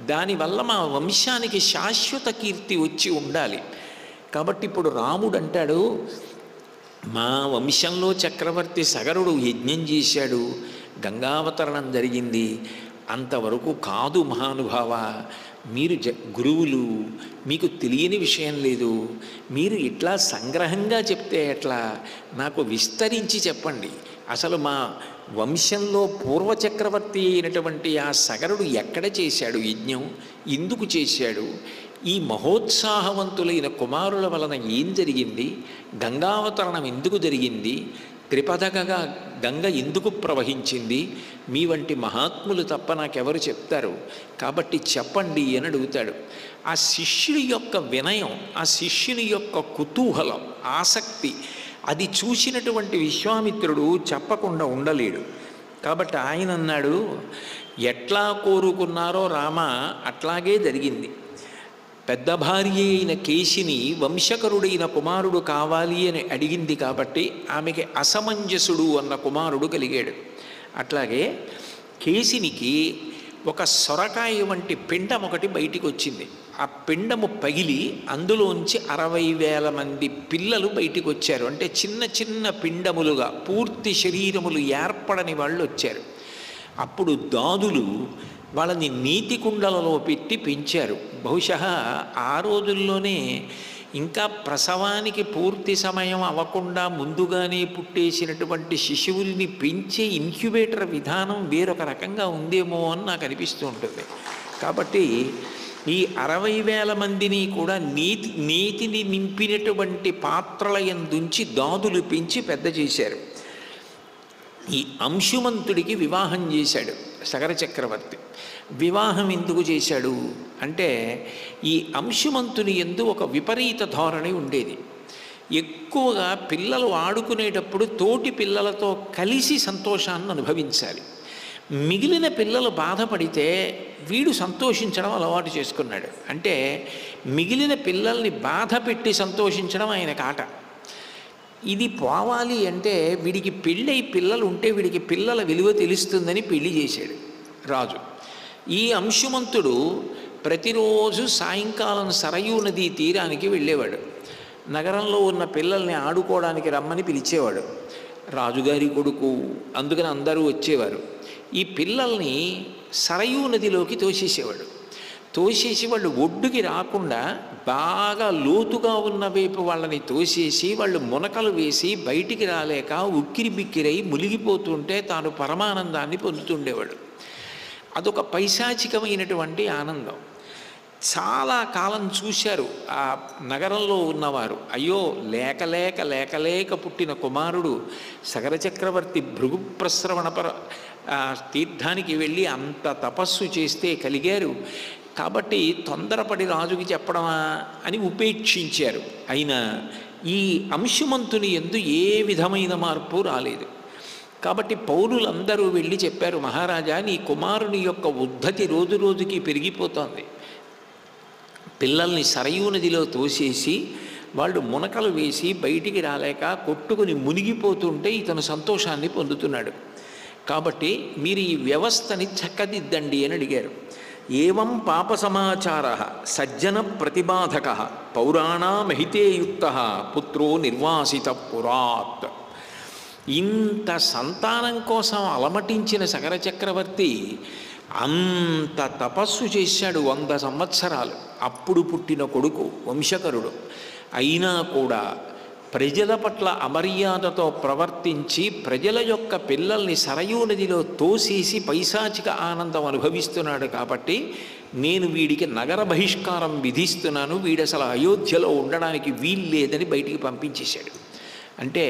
దానివల్ల మా వంశానికి శాశ్వత కీర్తి వచ్చి ఉండాలి. కాబట్టి ఇప్పుడు రాముడు అంటాడు, మా వంశంలో చక్రవర్తి సగరుడు యజ్ఞం చేశాడు, గంగావతరణం జరిగింది, అంతవరకు కాదు మహానుభావ, మీరు గురువులు, మీకు తెలియని విషయం లేదు, మీరు ఇట్లా సంగ్రహంగా చెప్తే ఎట్లా, నాకు విస్తరించి చెప్పండి. అసలు మా వంశంలో పూర్వచక్రవర్తి అయినటువంటి ఆ సగరుడు ఎక్కడ చేశాడు యజ్ఞం, ఎందుకు చేశాడు, ఈ మహోత్సాహవంతులైన కుమారుల వలన ఏం జరిగింది, గంగావతరణం ఎందుకు జరిగింది, త్రిపథగా గంగ ఎందుకు ప్రవహించింది, మీ వంటి మహాత్ములు తప్ప నాకెవరు చెప్తారు, కాబట్టి చెప్పండి అని అడుగుతాడు. ఆ శిష్యుడి యొక్క వినయం, ఆ శిష్యుని యొక్క కుతూహలం, ఆసక్తి, అది చూసినటువంటి విశ్వామిత్రుడు చెప్పకుండా ఉండలేడు. కాబట్టి ఆయన అన్నాడు, ఎట్లా కోరుకున్నారో రామ అట్లాగే జరిగింది. పెద్ద భార్య అయిన కేశిని వంశకరుడైన కుమారుడు కావాలి అని అడిగింది కాబట్టి ఆమెకి అసమంజసుడు అన్న కుమారుడు కలిగాడు. అట్లాగే కేశినికి ఒక సొరకాయ వంటి పిండం ఒకటి బయటికి వచ్చింది. ఆ పిండము పగిలి అందులోంచి 60,000 మంది పిల్లలు బయటికి వచ్చారు. అంటే చిన్న చిన్న పిండములుగా పూర్తి శరీరములు ఏర్పడని వాళ్ళు వచ్చారు. అప్పుడు దాదులు వాళ్ళని నీతి కుండలలో పెట్టి పెంచారు. బహుశా ఆ రోజుల్లోనే ఇంకా ప్రసవానికి పూర్తి సమయం అవ్వకుండా ముందుగానే పుట్టేసినటువంటి శిశువుల్ని పెంచే ఇన్క్యుబేటర్ విధానం వేరొక రకంగా ఉందేమో అని నాకు అనిపిస్తూ ఉంటుంది. కాబట్టి ఈ 60,000 మందిని కూడా నీతిని నింపినటువంటి పాత్రల యందుంచి దాదులు పెంచి పెద్ద చేశారు. ఈ అంశుమంతుడికి వివాహం చేశాడు సగర చక్రవర్తి. వివాహం ఎందుకు చేశాడు అంటే ఈ అంశుమంతుని యందు ఒక విపరీత ధోరణి ఉండేది. ఎక్కువగా పిల్లలు ఆడుకునేటప్పుడు తోటి పిల్లలతో కలిసి సంతోషాన్ని అనుభవించాలి. మిగిలిన పిల్లలు బాధపడితే వీడు సంతోషించడం అలవాటు చేసుకున్నాడు. అంటే మిగిలిన పిల్లల్ని బాధ పెట్టి సంతోషించడం ఆయన కాట. ఇది పోవాలి అంటే వీడికి పెళ్ళై పిల్లలు ఉంటే వీడికి పిల్లల విలువ తెలుస్తుందని పెళ్లి చేశాడు రాజు. ఈ అంశుమంతుడు ప్రతిరోజు సాయంకాలం సరయూ నదీ తీరానికి వెళ్ళేవాడు. నగరంలో ఉన్న పిల్లల్ని ఆడుకోవడానికి రమ్మని పిలిచేవాడు. రాజుగారి కొడుకు, అందుకని అందరూ వచ్చేవారు. ఈ పిల్లల్ని సరయూ నదిలోకి తోసేసేవాడు. తోసేసి వాళ్ళు ఒడ్డుకి రాకుండా బాగా లోతుగా ఉన్న వైపు వాళ్ళని తోసేసి వాళ్ళు మునకలు వేసి బయటికి రాలేక ఉక్కిరి బిక్కిరై మునిగిపోతుంటే తాను పరమానందాన్ని పొందుతుండేవాడు. అదొక పైశాచికమైనటువంటి ఆనందం. చాలా కాలం చూశారు ఆ నగరంలో ఉన్నవారు. అయ్యో లేక లేక లేక లేక పుట్టిన కుమారుడు సగర చక్రవర్తి భృగు ప్రస్రవణ తీర్థానికి వెళ్ళి అంత తపస్సు చేస్తే కలిగారు కాబట్టి తొందరపడి రాజుకి చెప్పడమా అని ఉపేక్షించారు. అయినా ఈ అంశుమంతుని యందు ఏ విధమైన మార్పు రాలేదు. కాబట్టి పౌరులందరూ వెళ్ళి చెప్పారు, మహారాజా నీ కుమారుని యొక్క ఉద్ధతి రోజు రోజుకి పెరిగిపోతోంది. పిల్లల్ని సరయూ నదిలో తోసేసి వాళ్ళు మునకలు వేసి బయటికి రాలేక కొట్టుకుని మునిగిపోతుంటే ఇతను సంతోషాన్ని పొందుతున్నాడు. కాబట్టి మీరు ఈ వ్యవస్థని చక్కదిద్దండి అని అడిగారు. ఏవం పాప సమాచార సజ్జన ప్రతిబాధక పౌరాణామహితేయుక్త పుత్రో నిర్వాసిత పురాత్. ఇంత సంతానం కోసం అలమటించిన సగర చక్రవర్తి అంత తపస్సు చేశాడు 100 సంవత్సరాలు. అప్పుడు పుట్టిన కొడుకు వంశకరుడు. అయినా కూడా ప్రజల పట్ల అమర్యాదతో ప్రవర్తించి ప్రజల యొక్క పిల్లల్ని సరయూ నదిలో తోసేసి పైశాచిక ఆనందం అనుభవిస్తున్నాడు. కాబట్టి నేను వీడికి నగర బహిష్కారం విధిస్తున్నాను, వీడు అసలు అయోధ్యలో ఉండడానికి వీల్లేదని బయటికి పంపించేశాడు. అంటే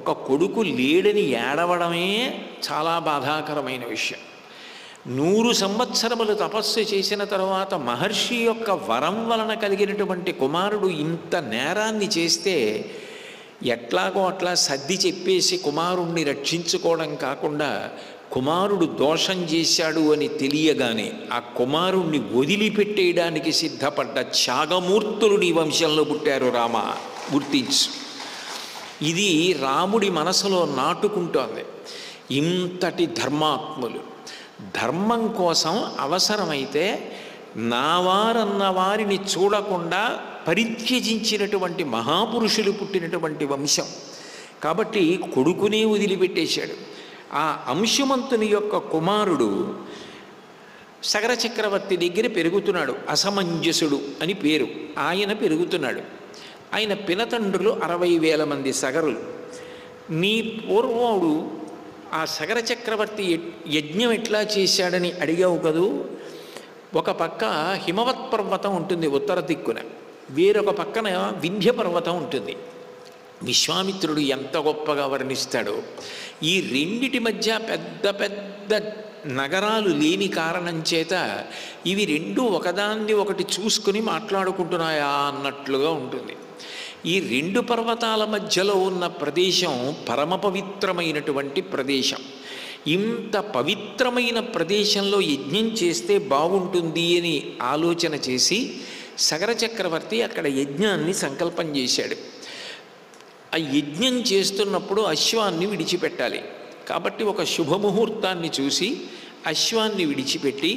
ఒక కొడుకు లేడని ఏడవడమే చాలా బాధాకరమైన విషయం. 100 సంవత్సరములు తపస్సు చేసిన తర్వాత మహర్షి యొక్క వరం వలన కలిగినటువంటి కుమారుడు ఇంత నేరాన్ని చేస్తే ఎట్లాగో అట్లా సర్ది చెప్పేసి కుమారుణ్ణి రక్షించుకోవడం కాకుండా కుమారుడు దోషం చేశాడు అని తెలియగానే ఆ కుమారుణ్ణి వదిలిపెట్టేయడానికి సిద్ధపడ్డ త్యాగమూర్తులు నీ వంశంలో పుట్టారు రామ, గుర్తించు. ఇది రాముడి మనసులో నాటుకుంటోంది. ఇంతటి ధర్మాత్ములు ధర్మం కోసం అవసరమైతే నావారన్న వారిని చూడకుండా పరిత్యజించినటువంటి మహాపురుషులు పుట్టినటువంటి వంశం. కాబట్టి కొడుకునే వదిలిపెట్టేశాడు. ఆ అంశుమంతుని యొక్క కుమారుడు సగర చక్రవర్తి దగ్గర పెరుగుతున్నాడు. అసమంజసుడు అని పేరు. ఆయన పెరుగుతున్నాడు. ఆయన పినతండ్రులు 60,000 మంది సగరులు. నీ పూర్వుడు ఆ సగర చక్రవర్తి యజ్ఞం ఎట్లా చేశాడని అడిగావు కదూ. ఒక పక్క హిమవత్ పర్వతం ఉంటుంది ఉత్తర దిక్కున, వేరొక పక్కన వింధ్య పర్వతం ఉంటుంది. విశ్వామిత్రుడు ఎంత గొప్పగా వర్ణిస్తాడో. ఈ రెండిటి మధ్య పెద్ద పెద్ద నగరాలు లేని కారణం చేత ఇవి రెండు ఒకదాన్ని ఒకటి చూసుకుని మాట్లాడుకుంటున్నాయా అన్నట్లుగా ఉంటుంది. ఈ 2 పర్వతాల మధ్యలో ఉన్న ప్రదేశం పరమ పవిత్రమైనటువంటి ప్రదేశం. ఇంత పవిత్రమైన ప్రదేశంలో యజ్ఞం చేస్తే బాగుంటుంది అని ఆలోచన చేసి సగర చక్రవర్తి అక్కడ యజ్ఞాన్ని సంకల్పం చేశాడు. ఆ యజ్ఞం చేస్తున్నప్పుడు అశ్వాన్ని విడిచిపెట్టాలి. కాబట్టి ఒక శుభముహూర్తాన్ని చూసి అశ్వాన్ని విడిచిపెట్టి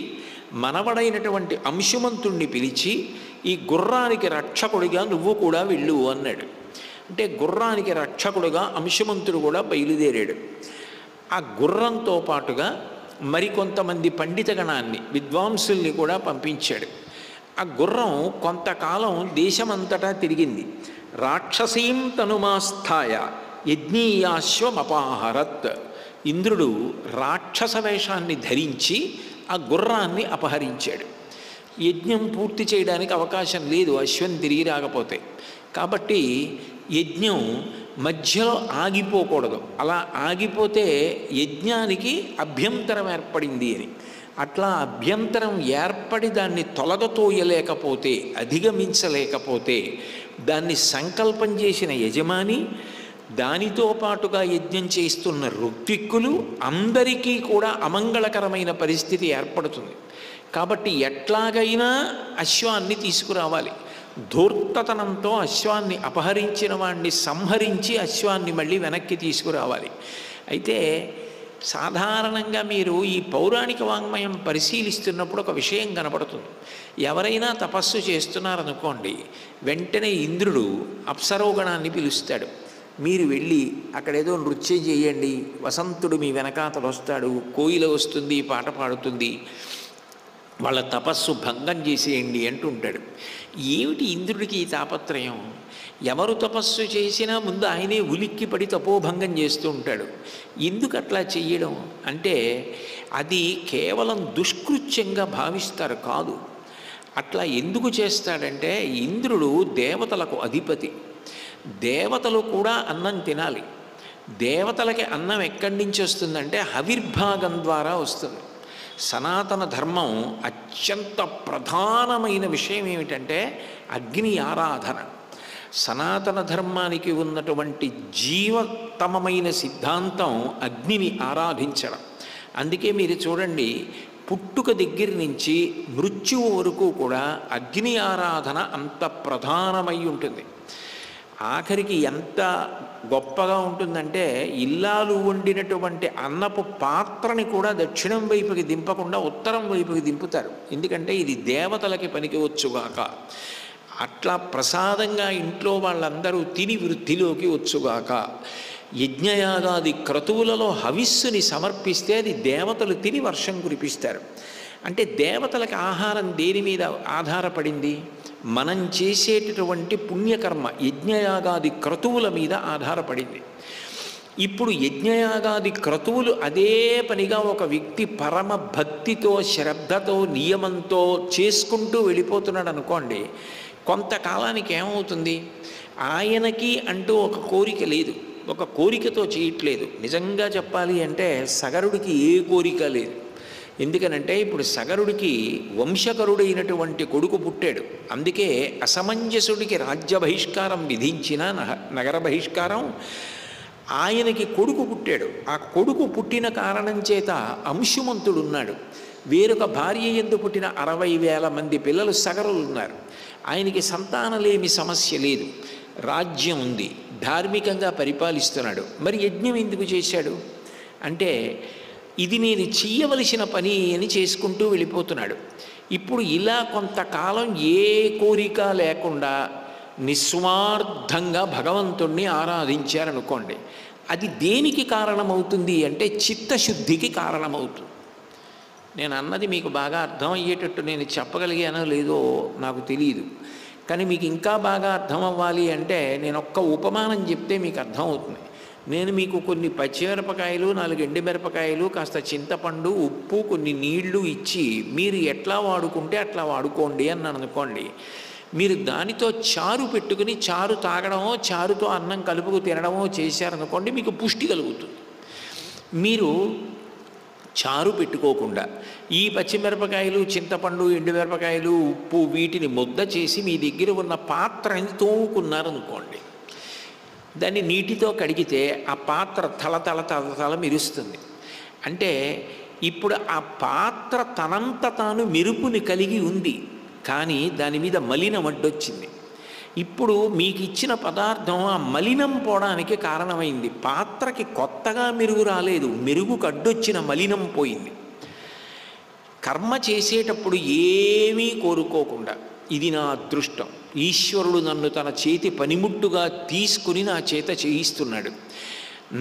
మనవడైనటువంటి అంశుమంతుణ్ణి పిలిచి, ఈ గుర్రానికి రక్షకుడిగా నువ్వు కూడా వెళ్ళు అన్నాడు. అంటే గుర్రానికి రక్షకుడుగా అంశుమంతుడు కూడా బయలుదేరాడు. ఆ గుర్రంతో పాటుగా మరికొంతమంది పండితగణాన్ని, విద్వాంసుల్ని కూడా పంపించాడు. ఆ గుర్రం కొంతకాలం దేశమంతటా తిరిగింది. రాక్షసీం తనుమాస్థాయ యజ్ఞీయాశ్వమపాహరత్. ఇంద్రుడు రాక్షస వేషాన్ని ధరించి ఆ గుర్రాన్ని అపహరించాడు. యజ్ఞం పూర్తి చేయడానికి అవకాశం లేదు అశ్వం తిరిగి రాకపోతే. కాబట్టి యజ్ఞం మధ్యలో ఆగిపోకూడదు. అలా ఆగిపోతే యజ్ఞానికి అభ్యంతరం ఏర్పడింది అని. అట్లా అభ్యంతరం ఏర్పడి దాన్ని తొలగతోయలేకపోతే, అధిగమించలేకపోతే, దాన్ని సంకల్పం చేసిన యజమాని, దానితో పాటుగా యజ్ఞం చేస్తున్న ఋత్విక్కులు అందరికీ కూడా అమంగళకరమైన పరిస్థితి ఏర్పడుతుంది. కాబట్టి ఎట్లాగైనా అశ్వాన్ని తీసుకురావాలి. ధూర్తతనంతో అశ్వాన్ని అపహరించిన వాడిని సంహరించి అశ్వాన్ని మళ్ళీ వెనక్కి తీసుకురావాలి. అయితే సాధారణంగా మీరు ఈ పౌరాణిక వాంగ్మయం పరిశీలిస్తున్నప్పుడు ఒక విషయం కనపడుతుంది. ఎవరైనా తపస్సు చేస్తున్నారనుకోండి, వెంటనే ఇంద్రుడు అప్సరోగణాన్ని పిలుస్తాడు. మీరు వెళ్ళి అక్కడేదో నృత్యం చేయండి, వసంతుడు మీ వెనకాతలు వస్తాడు, కోయిల వస్తుంది, పాట పాడుతుంది, వాళ్ళ తపస్సు భంగం చేసేయండి అంటూ ఉంటాడు. ఏమిటి ఇంద్రుడికి ఈ తాపత్రయం? ఎవరు తపస్సు చేసినా ముందు ఆయనే ఉలిక్కిపడి తపోభంగం చేస్తూ ఉంటాడు. ఎందుకు అట్లా చెయ్యడం అంటే అది కేవలం దుష్కృత్యంగా భావిస్తారు కాదు. అట్లా ఎందుకు చేస్తాడంటే ఇంద్రుడు దేవతలకు అధిపతి. దేవతలు కూడా అన్నం తినాలి. దేవతలకి అన్నం ఎక్కడి నుంచి వస్తుందంటే హవిర్భాగం ద్వారా వస్తుంది. సనాతన ధర్మం అత్యంత ప్రధానమైన విషయం ఏమిటంటే అగ్ని ఆరాధన. సనాతన ధర్మానికి ఉన్నటువంటి జీవతమమైన సిద్ధాంతం అగ్నిని ఆరాధించడం. అందుకే మీరు చూడండి, పుట్టుక దగ్గర నుంచి మృత్యువు వరకు కూడా అగ్ని ఆరాధన అంత ప్రధానమై ఉంటుంది. ఆఖరికి ఎంత గొప్పగా ఉంటుందంటే ఇల్లాలు వండినటువంటి అన్నపు పాత్రని కూడా దక్షిణం వైపుకి దింపకుండా ఉత్తరం వైపుకి దింపుతారు. ఎందుకంటే ఇది దేవతలకి పనికి వచ్చుగాక. అట్లా ప్రసాదంగా ఇంట్లో వాళ్ళందరూ తిని వృద్ధిలోకి వచ్చుగాక. యజ్ఞయాగాది క్రతువులలో హవిస్సుని సమర్పిస్తే అది దేవతలు తిని వర్షం కురిపిస్తారు. అంటే దేవతలకు ఆహారం దేని మీద ఆధారపడింది? మనం చేసేటటువంటి పుణ్యకర్మ యజ్ఞయాగాది క్రతువుల మీద ఆధారపడింది. ఇప్పుడు యజ్ఞయాగాది క్రతువులు అదే పనిగా ఒక వ్యక్తి పరమ భక్తితో, శ్రద్ధతో, నియమంతో చేసుకుంటూ వెళ్ళిపోతున్నాడు అనుకోండి, కొంతకాలానికి ఏమవుతుంది? ఆయనకి అంటూ ఒక కోరిక లేదు, ఒక కోరికతో చేయట్లేదు. నిజంగా చెప్పాలి అంటే సగరుడికి ఏ కోరిక లేదు. ఎందుకనంటే ఇప్పుడు సగరుడికి వంశకరుడైనటువంటి కొడుకు పుట్టాడు. అందుకే అసమంజసుడికి రాజ్య బహిష్కారం విధించిన నగర బహిష్కారం. ఆయనకి కొడుకు పుట్టాడు. ఆ కొడుకు పుట్టిన కారణం చేత అంశుమంతుడున్నాడు. వేరొక భార్య యందు పుట్టిన 60,000 మంది పిల్లలు సగరులు ఉన్నారు. ఆయనకి సంతానలేమి సమస్య లేదు, రాజ్యం ఉంది, ధార్మికంగా పరిపాలిస్తున్నాడు. మరి యజ్ఞం ఎందుకు చేశాడు అంటే ఇది నేను చెయ్యవలసిన పని అని చేసుకుంటూ వెళ్ళిపోతున్నాడు. ఇప్పుడు ఇలా కొంతకాలం ఏ కోరిక లేకుండా నిస్వార్థంగా భగవంతుణ్ణి ఆరాధించారనుకోండి, అది దేనికి కారణమవుతుంది అంటే చిత్తశుద్ధికి కారణమవుతుంది. నేను అన్నది మీకు బాగా అర్థమయ్యేటట్టు నేను చెప్పగలిగానో లేదో నాకు తెలియదు, కానీ మీకు ఇంకా బాగా అర్థం అవ్వాలి అంటే నేను ఒక్క ఉపమానం చెప్తే మీకు అర్థమవుతుంది. నేను మీకు కొన్ని పచ్చిమిరపకాయలు, 4 ఎండుమిరపకాయలు, కాస్త చింతపండు, ఉప్పు, కొన్ని నీళ్లు ఇచ్చి మీరు ఎట్లా వాడుకుంటే అట్లా వాడుకోండి అన్నాను అనుకోండి. మీరు దానితో చారు పెట్టుకుని చారు తాగడమో, చారుతో అన్నం కలుపుకు తినడమో చేశారనుకోండి, మీకు పుష్టి కలుగుతుంది. మీరు చారు పెట్టుకోకుండా ఈ పచ్చిమిరపకాయలు, చింతపండు, ఎండుమిరపకాయలు, ఉప్పు వీటిని ముద్ద చేసి మీ దగ్గర ఉన్న పాత్రని తోముకున్నారనుకోండి, దాన్ని నీటితో కడిగితే ఆ పాత్ర తల మెరుస్తుంది. అంటే ఇప్పుడు ఆ పాత్ర తనంత తాను మెరుపుని కలిగి ఉంది, కానీ దాని మీద మలినం అడ్డొచ్చింది. ఇప్పుడు మీకు ఇచ్చిన పదార్థం ఆ మలినం పోవడానికి కారణమైంది. పాత్రకి కొత్తగా మెరుగు రాలేదు, మెరుగుకు అడ్డొచ్చిన మలినం పోయింది. కర్మ చేసేటప్పుడు ఏమీ కోరుకోకుండా, ఇది నా అదృష్టం, ఈశ్వరుడు నన్ను తన చేతి పనిముట్టుగా తీసుకుని నా చేత చేయిస్తున్నాడు,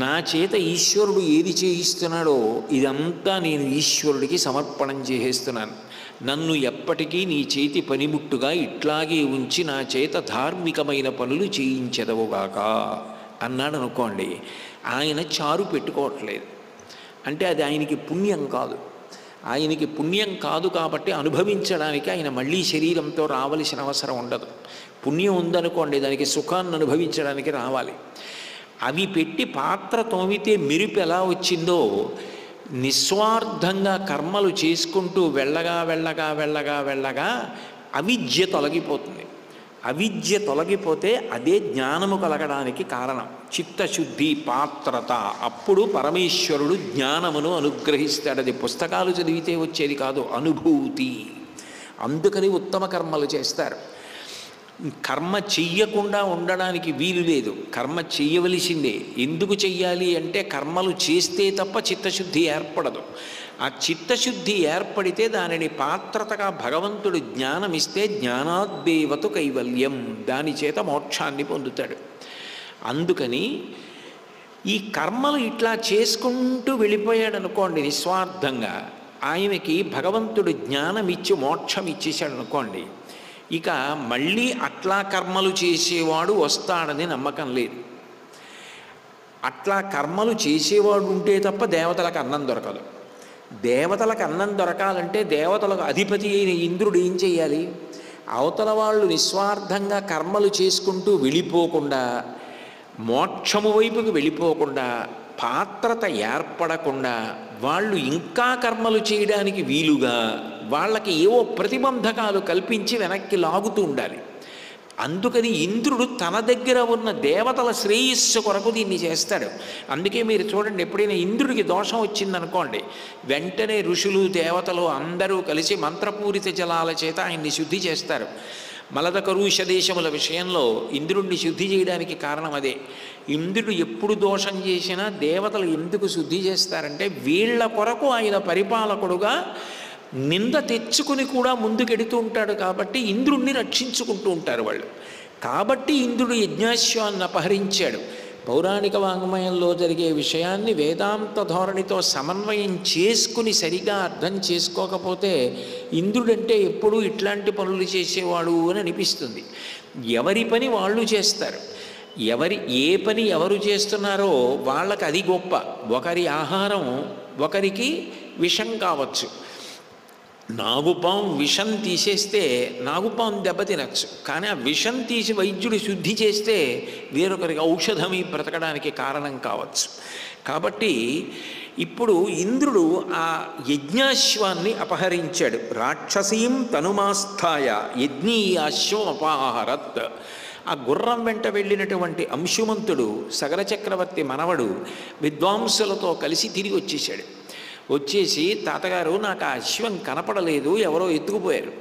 నా చేత ఈశ్వరుడు ఏది చేయిస్తున్నాడో ఇదంతా నేను ఈశ్వరుడికి సమర్పణం చేసేస్తున్నాను, నన్ను ఎప్పటికీ నీ చేతి పనిముట్టుగా ఇట్లాగే ఉంచి నా చేత ధార్మికమైన పనులు చేయించదవుగాక అన్నాడు అనుకోండి. ఆయన చారు పెట్టుకోవట్లేదు, అంటే అది ఆయనకి పుణ్యం కాదు. ఆయనకి పుణ్యం కాదు కాబట్టి అనుభవించడానికి ఆయన మళ్ళీ శరీరంతో రావలసిన అవసరం ఉండదు. పుణ్యం ఉందనుకోండి, దానికి సుఖాన్ని అనుభవించడానికి రావాలి. అవి పెట్టి పాత్ర తోమితే మెరుపు ఎలా వచ్చిందో, నిస్వార్థంగా కర్మలు చేసుకుంటూ వెళ్ళగా వెళ్ళగా వెళ్ళగా వెళ్ళగా అవిద్య తొలగిపోతుంది. అవిద్య తొలగిపోతే అదే జ్ఞానము కలగడానికి కారణం. చిత్తశుద్ధి, పాత్రత, అప్పుడు పరమేశ్వరుడు జ్ఞానమును అనుగ్రహిస్తాడు. అది పుస్తకాలు చదివితే వచ్చేది కాదు, అనుభూతి. అందుకని ఉత్తమ కర్మలు చేస్తారు. కర్మ చెయ్యకుండా ఉండడానికి వీలు లేదు, కర్మ చెయ్యవలసిందే. ఎందుకు చెయ్యాలి అంటే కర్మలు చేస్తే తప్ప చిత్తశుద్ధి ఏర్పడదు. ఆ చిత్తశుద్ధి ఏర్పడితే దానిని పాత్రతగా భగవంతుడు జ్ఞానమిస్తే జ్ఞానాద్దేవతు కైవల్యం, దాని చేత మోక్షాన్ని పొందుతాడు. అందుకని ఈ కర్మలు ఇట్లా చేసుకుంటూ వెళ్ళిపోయాడు అనుకోండి నిస్వార్థంగా, ఆయనకి భగవంతుడు జ్ఞానం ఇచ్చి మోక్షం ఇచ్చేసాడు అనుకోండి, ఇక మళ్ళీ అట్లా కర్మలు చేసేవాడు వస్తాడని నమ్మకం లేదు. అట్లా కర్మలు చేసేవాడు ఉంటే తప్ప దేవతలకు అన్నం దొరకదు. దేవతలకు అన్నం దొరకాలంటే దేవతలకు అధిపతి అయిన ఇంద్రుడు ఏం చేయాలి? అవతల వాళ్ళు నిస్వార్థంగా కర్మలు చేసుకుంటూ వెళ్ళిపోకుండా, మోక్షము వైపుకు వెళ్ళిపోకుండా, పాత్రత ఏర్పడకుండా, వాళ్ళు ఇంకా కర్మలు చేయడానికి వీలుగా వాళ్ళకి ఏవో ప్రతిబంధకాలు కల్పించి వెనక్కి లాగుతూ ఉండాలి. అందుకని ఇంద్రుడు తన దగ్గర ఉన్న దేవతల శ్రేయస్సు కొరకు దీన్ని చేస్తాడు. అందుకే మీరు చూడండి, ఎప్పుడైనా ఇంద్రుడికి దోషం వచ్చిందనుకోండి, వెంటనే ఋషులు దేవతలు అందరూ కలిసి మంత్రపూరిత జలాల చేత ఆయన్ని శుద్ధి చేస్తారు. మలదకరూష దేశముల విషయంలో ఇంద్రుడిని శుద్ధి చేయడానికి కారణం అదే. ఇంద్రుడు ఎప్పుడు దోషం చేసినా దేవతలు ఎందుకు శుద్ధి చేస్తారంటే, వీళ్ళ కొరకు ఆయన పరిపాలకుడుగా నింద తెచ్చుకుని కూడా ముందుకెడుతూ ఉంటాడు కాబట్టి ఇంద్రుణ్ణి రక్షించుకుంటూ ఉంటారు వాళ్ళు. కాబట్టి ఇంద్రుడు యజ్ఞాశ్వాన్ని అపహరించాడు. పౌరాణిక వాంగ్మయంలో జరిగే విషయాన్ని వేదాంత ధోరణితో సమన్వయం చేసుకుని సరిగా అర్థం చేసుకోకపోతే ఇంద్రుడంటే ఎప్పుడూ ఇట్లాంటి పనులు చేసేవాడు అని అనిపిస్తుంది. ఎవరి పని వాళ్ళు చేస్తారు, ఏ పని ఎవరు చేస్తున్నారో వాళ్ళకి అది గొప్ప. ఒకరి ఆహారం ఒకరికి విషం కావచ్చు. నాగుపాం విషం తీసేస్తే నాగుపాం దెబ్బ తినచ్చు, కానీ ఆ విషం తీసి వైద్యుడు శుద్ధి చేస్తే వేరొకరికి ఔషధమి బ్రతకడానికి కారణం కావచ్చు. కాబట్టి ఇప్పుడు ఇంద్రుడు ఆ యజ్ఞాశ్వాన్ని అపహరించాడు. రాక్షసీం తనుమాస్థాయ యజ్ఞీయాశ్వం అపాహరత్. ఆ గుర్రం వెంట వెళ్ళినటువంటి అంశుమంతుడు సగర చక్రవర్తి మనవడు విద్వాంసులతో కలిసి తిరిగి వచ్చేసాడు. వచ్చేసి, తాతగారు నాకు ఆ అశ్వం కనపడలేదు, ఎవరో ఎత్తుకుపోయారు,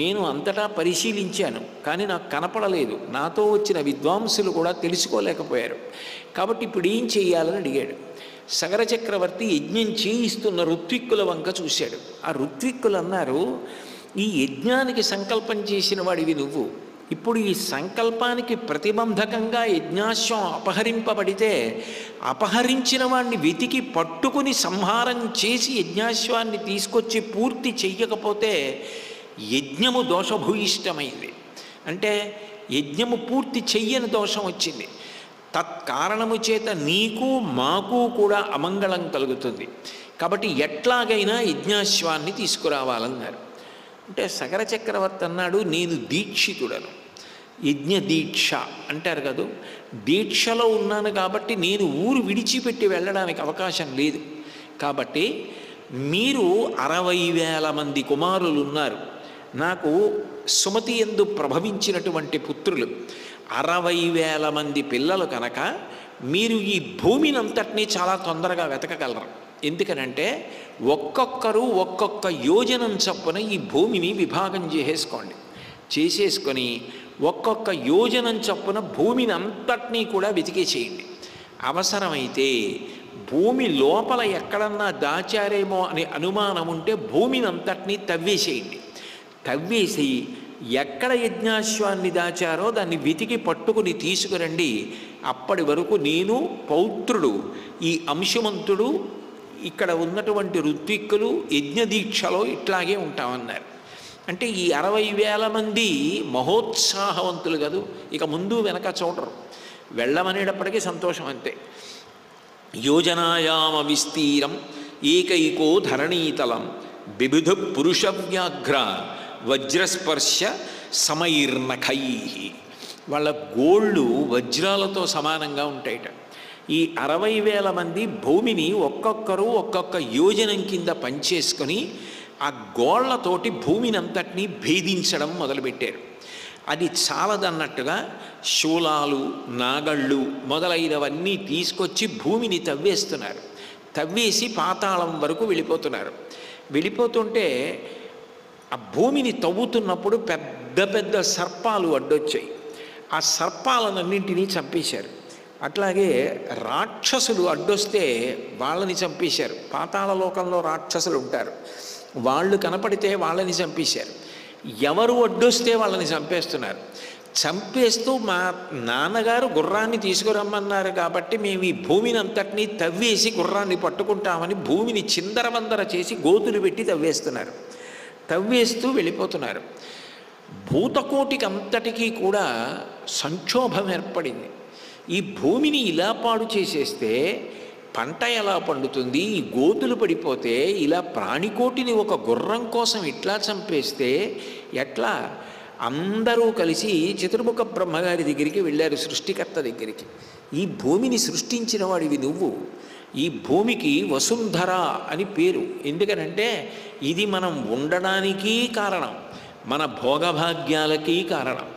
నేను అంతటా పరిశీలించాను కానీ నాకు కనపడలేదు, నాతో వచ్చిన విద్వాంసులు కూడా తెలుసుకోలేకపోయారు, కాబట్టి ఇప్పుడు ఏం చేయాలని అడిగాడు. సగర చక్రవర్తి యజ్ఞం చేయిస్తున్న ఋత్విక్కుల వంక చూశాడు. ఆ ఋత్విక్కులు అన్నారు, ఈ యజ్ఞానికి సంకల్పం చేసిన వాడివి నువ్వు, ఇప్పుడు ఈ సంకల్పానికి ప్రతిబంధకంగా యజ్ఞాశ్వం అపహరింపబడితే అపహరించిన వాడిని వెతికి పట్టుకుని సంహారం చేసి యజ్ఞాశ్వాన్ని తీసుకొచ్చి పూర్తి చెయ్యకపోతే యజ్ఞము దోషభూయిష్టమైంది, అంటే యజ్ఞము పూర్తి చెయ్యని దోషం వచ్చింది. తత్కారణము చేత నీకు మాకు కూడా అమంగళం కలుగుతుంది, కాబట్టి ఎట్లాగైనా యజ్ఞాశ్వాన్ని తీసుకురావాలన్నారు. అంటే సగర చక్రవర్తి అన్నాడు, నేను దీక్షితుడను, యజ్ఞ దీక్ష అంటారు కదా, దీక్షలో ఉన్నాను కాబట్టి నేను ఊరు విడిచిపెట్టి వెళ్ళడానికి అవకాశం లేదు. కాబట్టి మీరు 60,000 మంది కుమారులు ఉన్నారు, నాకు సుమతి యందు ప్రభవించినటువంటి పుత్రులు 60,000 మంది పిల్లలు కనుక మీరు ఈ భూమిని అంతటినీ చాలా తొందరగా వెతకగలరు. ఎందుకనంటే ఒక్కొక్కరు ఒక్కొక్క యోజనం చొప్పున ఈ భూమిని విభాగం చేసేసుకొని ఒక్కొక్క యోజనం చొప్పున భూమిని అంతటినీ కూడా వెతికేసేయండి. అవసరమైతే భూమి లోపల ఎక్కడన్నా దాచారేమో అనే అనుమానం ఉంటే భూమిని అంతటినీ తవ్వేసేయండి. తవ్వేసి ఎక్కడ యజ్ఞాశ్వాన్ని దాచారో దాన్ని వెతికి పట్టుకుని తీసుకురండి. అప్పటి వరకు నేను, పౌత్రుడు, ఈ అంశుమంతుడు, ఇక్కడ ఉన్నటువంటి ఋత్విక్కులు యజ్ఞదీక్షలో ఇట్లాగే ఉంటామన్నారు. అంటే ఈ 60,000 మంది మహోత్సాహవంతులు కదూ, ఇక ముందు వెనక చూడరు, వెళ్ళమనేటప్పటికీ సంతోషం అంతే. యోజనాయామ విస్తీరం ఏకైకో ధరణీతలం బిబుధు పురుష వ్యాఘ్ర వజ్రస్పర్శ సమైర్నఖై. వాళ్ళ గోళ్ళు వజ్రాలతో సమానంగా ఉంటాయట. ఈ 60,000 మంది భూమిని ఒక్కొక్కరు ఒక్కొక్క యోజనం కింద పనిచేసుకొని ఆ గోళ్లతోటి భూమిని అంతటినీ భేదించడం మొదలుపెట్టారు. అది చాలదన్నట్టుగా శూలాలు, నాగళ్ళు మొదలైనవన్నీ తీసుకొచ్చి భూమిని తవ్వేస్తున్నారు. తవ్వేసి పాతాళం వరకు వెళ్ళిపోతుంటే ఆ భూమిని తవ్వుతున్నప్పుడు పెద్ద పెద్ద సర్పాలు అడ్డొచ్చాయి. ఆ సర్పాలన్నింటినీ చంపేశారు. అట్లాగే రాక్షసులు అడ్డొస్తే వాళ్ళని చంపేశారు. పాతాళలోకంలో రాక్షసులు ఉంటారు, వాళ్ళు కనపడితే వాళ్ళని చంపేశారు. ఎవరు అడ్డొస్తే వాళ్ళని చంపేస్తున్నారు. చంపేస్తూ మా నాన్నగారు గుర్రాన్ని తీసుకురమ్మన్నారు కాబట్టి మేము ఈ భూమిని అంతటినీ తవ్వేసి గుర్రాన్ని పట్టుకుంటామని భూమిని చిందరవందర చేసి గోతులు పెట్టి తవ్వేస్తూ వెళ్ళిపోతున్నారు. భూతకోటికి అంతటికీ కూడా సంక్షోభం ఏర్పడింది. ఈ భూమిని ఇలా పాడు చేసేస్తే పంట ఎలా పండుతుంది? ఈ గోతులు పడిపోతే ఇలా ప్రాణికోటిని ఒక గుర్రం కోసం ఇట్లా చంపేస్తే ఎట్లా? అందరూ కలిసి చతుర్ముఖ బ్రహ్మగారి దగ్గరికి వెళ్ళారు, సృష్టికర్త దగ్గరికి. ఈ భూమిని సృష్టించిన వాడివి నువ్వు. ఈ భూమికి వసుంధర అని పేరు. ఎందుకనంటే ఇది మనం ఉండడానికి కారణం, మన భోగభాగ్యాలకి కారణం.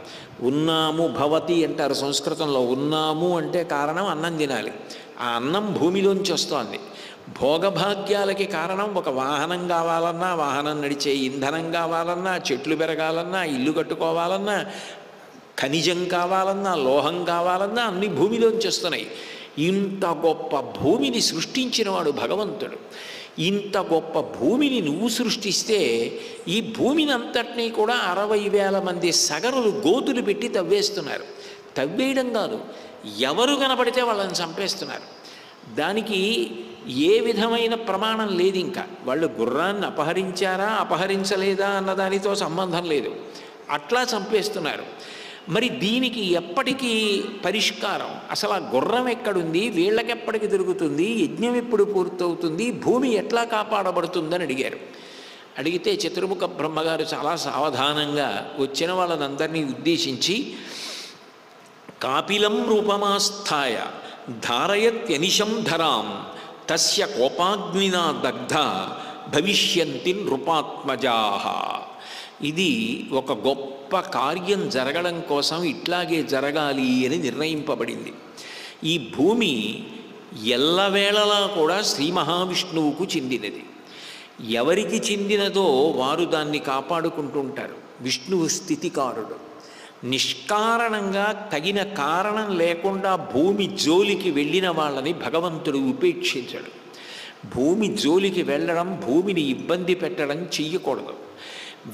ఉన్నాము భవతి అంటారు సంస్కృతంలో. ఉన్నాము అంటే కారణం అన్నం తినాలి. ఆ అన్నం భూమిలోంచి వస్తోంది. భోగభాగ్యాలకి కారణం ఒక వాహనం కావాలన్నా, వాహనం నడిచే ఇంధనం కావాలన్నా, చెట్లు పెరగాలన్నా, ఇల్లు కట్టుకోవాలన్నా, ఖనిజం కావాలన్నా, లోహం కావాలన్నా అన్నీ భూమిలోంచి వస్తున్నాయి. ఇంత గొప్ప భూమిని సృష్టించినవాడు భగవంతుడు. ఇంత గొప్ప భూమిని నువ్వు సృష్టిస్తే ఈ భూమిని అంతటినీ కూడా 60,000 మంది సగరులు గోతులు పెట్టి తవ్వేస్తున్నారు. తవ్వేయడం కాదు, ఎవరు కనపడితే వాళ్ళని చంపేస్తున్నారు. దానికి ఏ విధమైన ప్రమాణం లేదు. ఇంకా వాళ్ళు గుర్రాన్ని అపహరించారా అపహరించలేదా అన్నదానితో సంబంధం లేదు, అట్లా చంపేస్తున్నారు. మరి దీనికి ఎప్పటికీ పరిష్కారం? అసలు ఆ గుర్రం ఎక్కడుంది, వీళ్ళకెప్పటికి దొరుకుతుంది, యజ్ఞం ఎప్పుడు పూర్తవుతుంది, భూమి ఎట్లా కాపాడబడుతుందని అడిగారు. అడిగితే చతుర్ముఖ బ్రహ్మగారు చాలా సావధానంగా వచ్చిన వాళ్ళనందరినీ ఉద్దేశించి కాపిలం రూపమాస్థాయ ధారయత్యనిశం ధరాం తస్య కోపాగ్నినా దగ్ధ భవిష్యంతి నృపాత్మజాః. ఇది ఒక గొప్ప కార్యం జరగడం కోసం ఇట్లాగే జరగాలి అని నిర్ణయింపబడింది. ఈ భూమి ఎల్లవేళలా కూడా శ్రీ మహావిష్ణువుకు చెందినది. ఎవరికి చెందినదో వారు దాన్ని కాపాడుకుంటుంటారు. విష్ణువు స్థితికారుడు. నిష్కారణంగా తగిన కారణం లేకుండా భూమి జోలికి వెళ్ళిన వాళ్ళని భగవంతుడు ఉపేక్షించడు. భూమి జోలికి వెళ్ళడం, భూమిని ఇబ్బంది పెట్టడం చెయ్యకూడదు.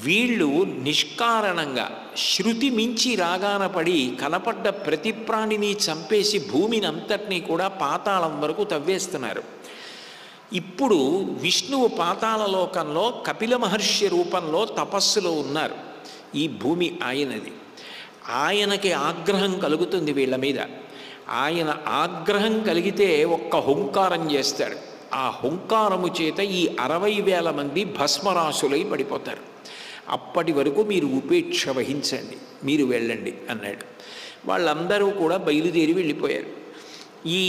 వీళ్ళు నిష్కారణంగా శృతి మించి రాగాన పడి కనపడ్డ ప్రతి ప్రాణిని చంపేసి భూమిని అంతటినీ కూడా పాతాళం వరకు తవ్వేస్తున్నారు. ఇప్పుడు విష్ణువు పాతాళలోకంలో కపిల మహర్షి రూపంలో తపస్సులో ఉన్నారు. ఈ భూమి ఆయనది. ఆయనకి ఆగ్రహం కలుగుతుంది వీళ్ళ మీద. ఆయన ఆగ్రహం కలిగితే ఒక్క హుంకారం చేస్తాడు. ఆ హుంకారము చేత ఈ 60,000 మంది భస్మరాశులై పడిపోతారు. అప్పటి వరకు మీరు ఉపేక్ష వహించండి, మీరు వెళ్ళండి అన్నాడు. వాళ్ళందరూ కూడా బయలుదేరి వెళ్ళిపోయారు. ఈ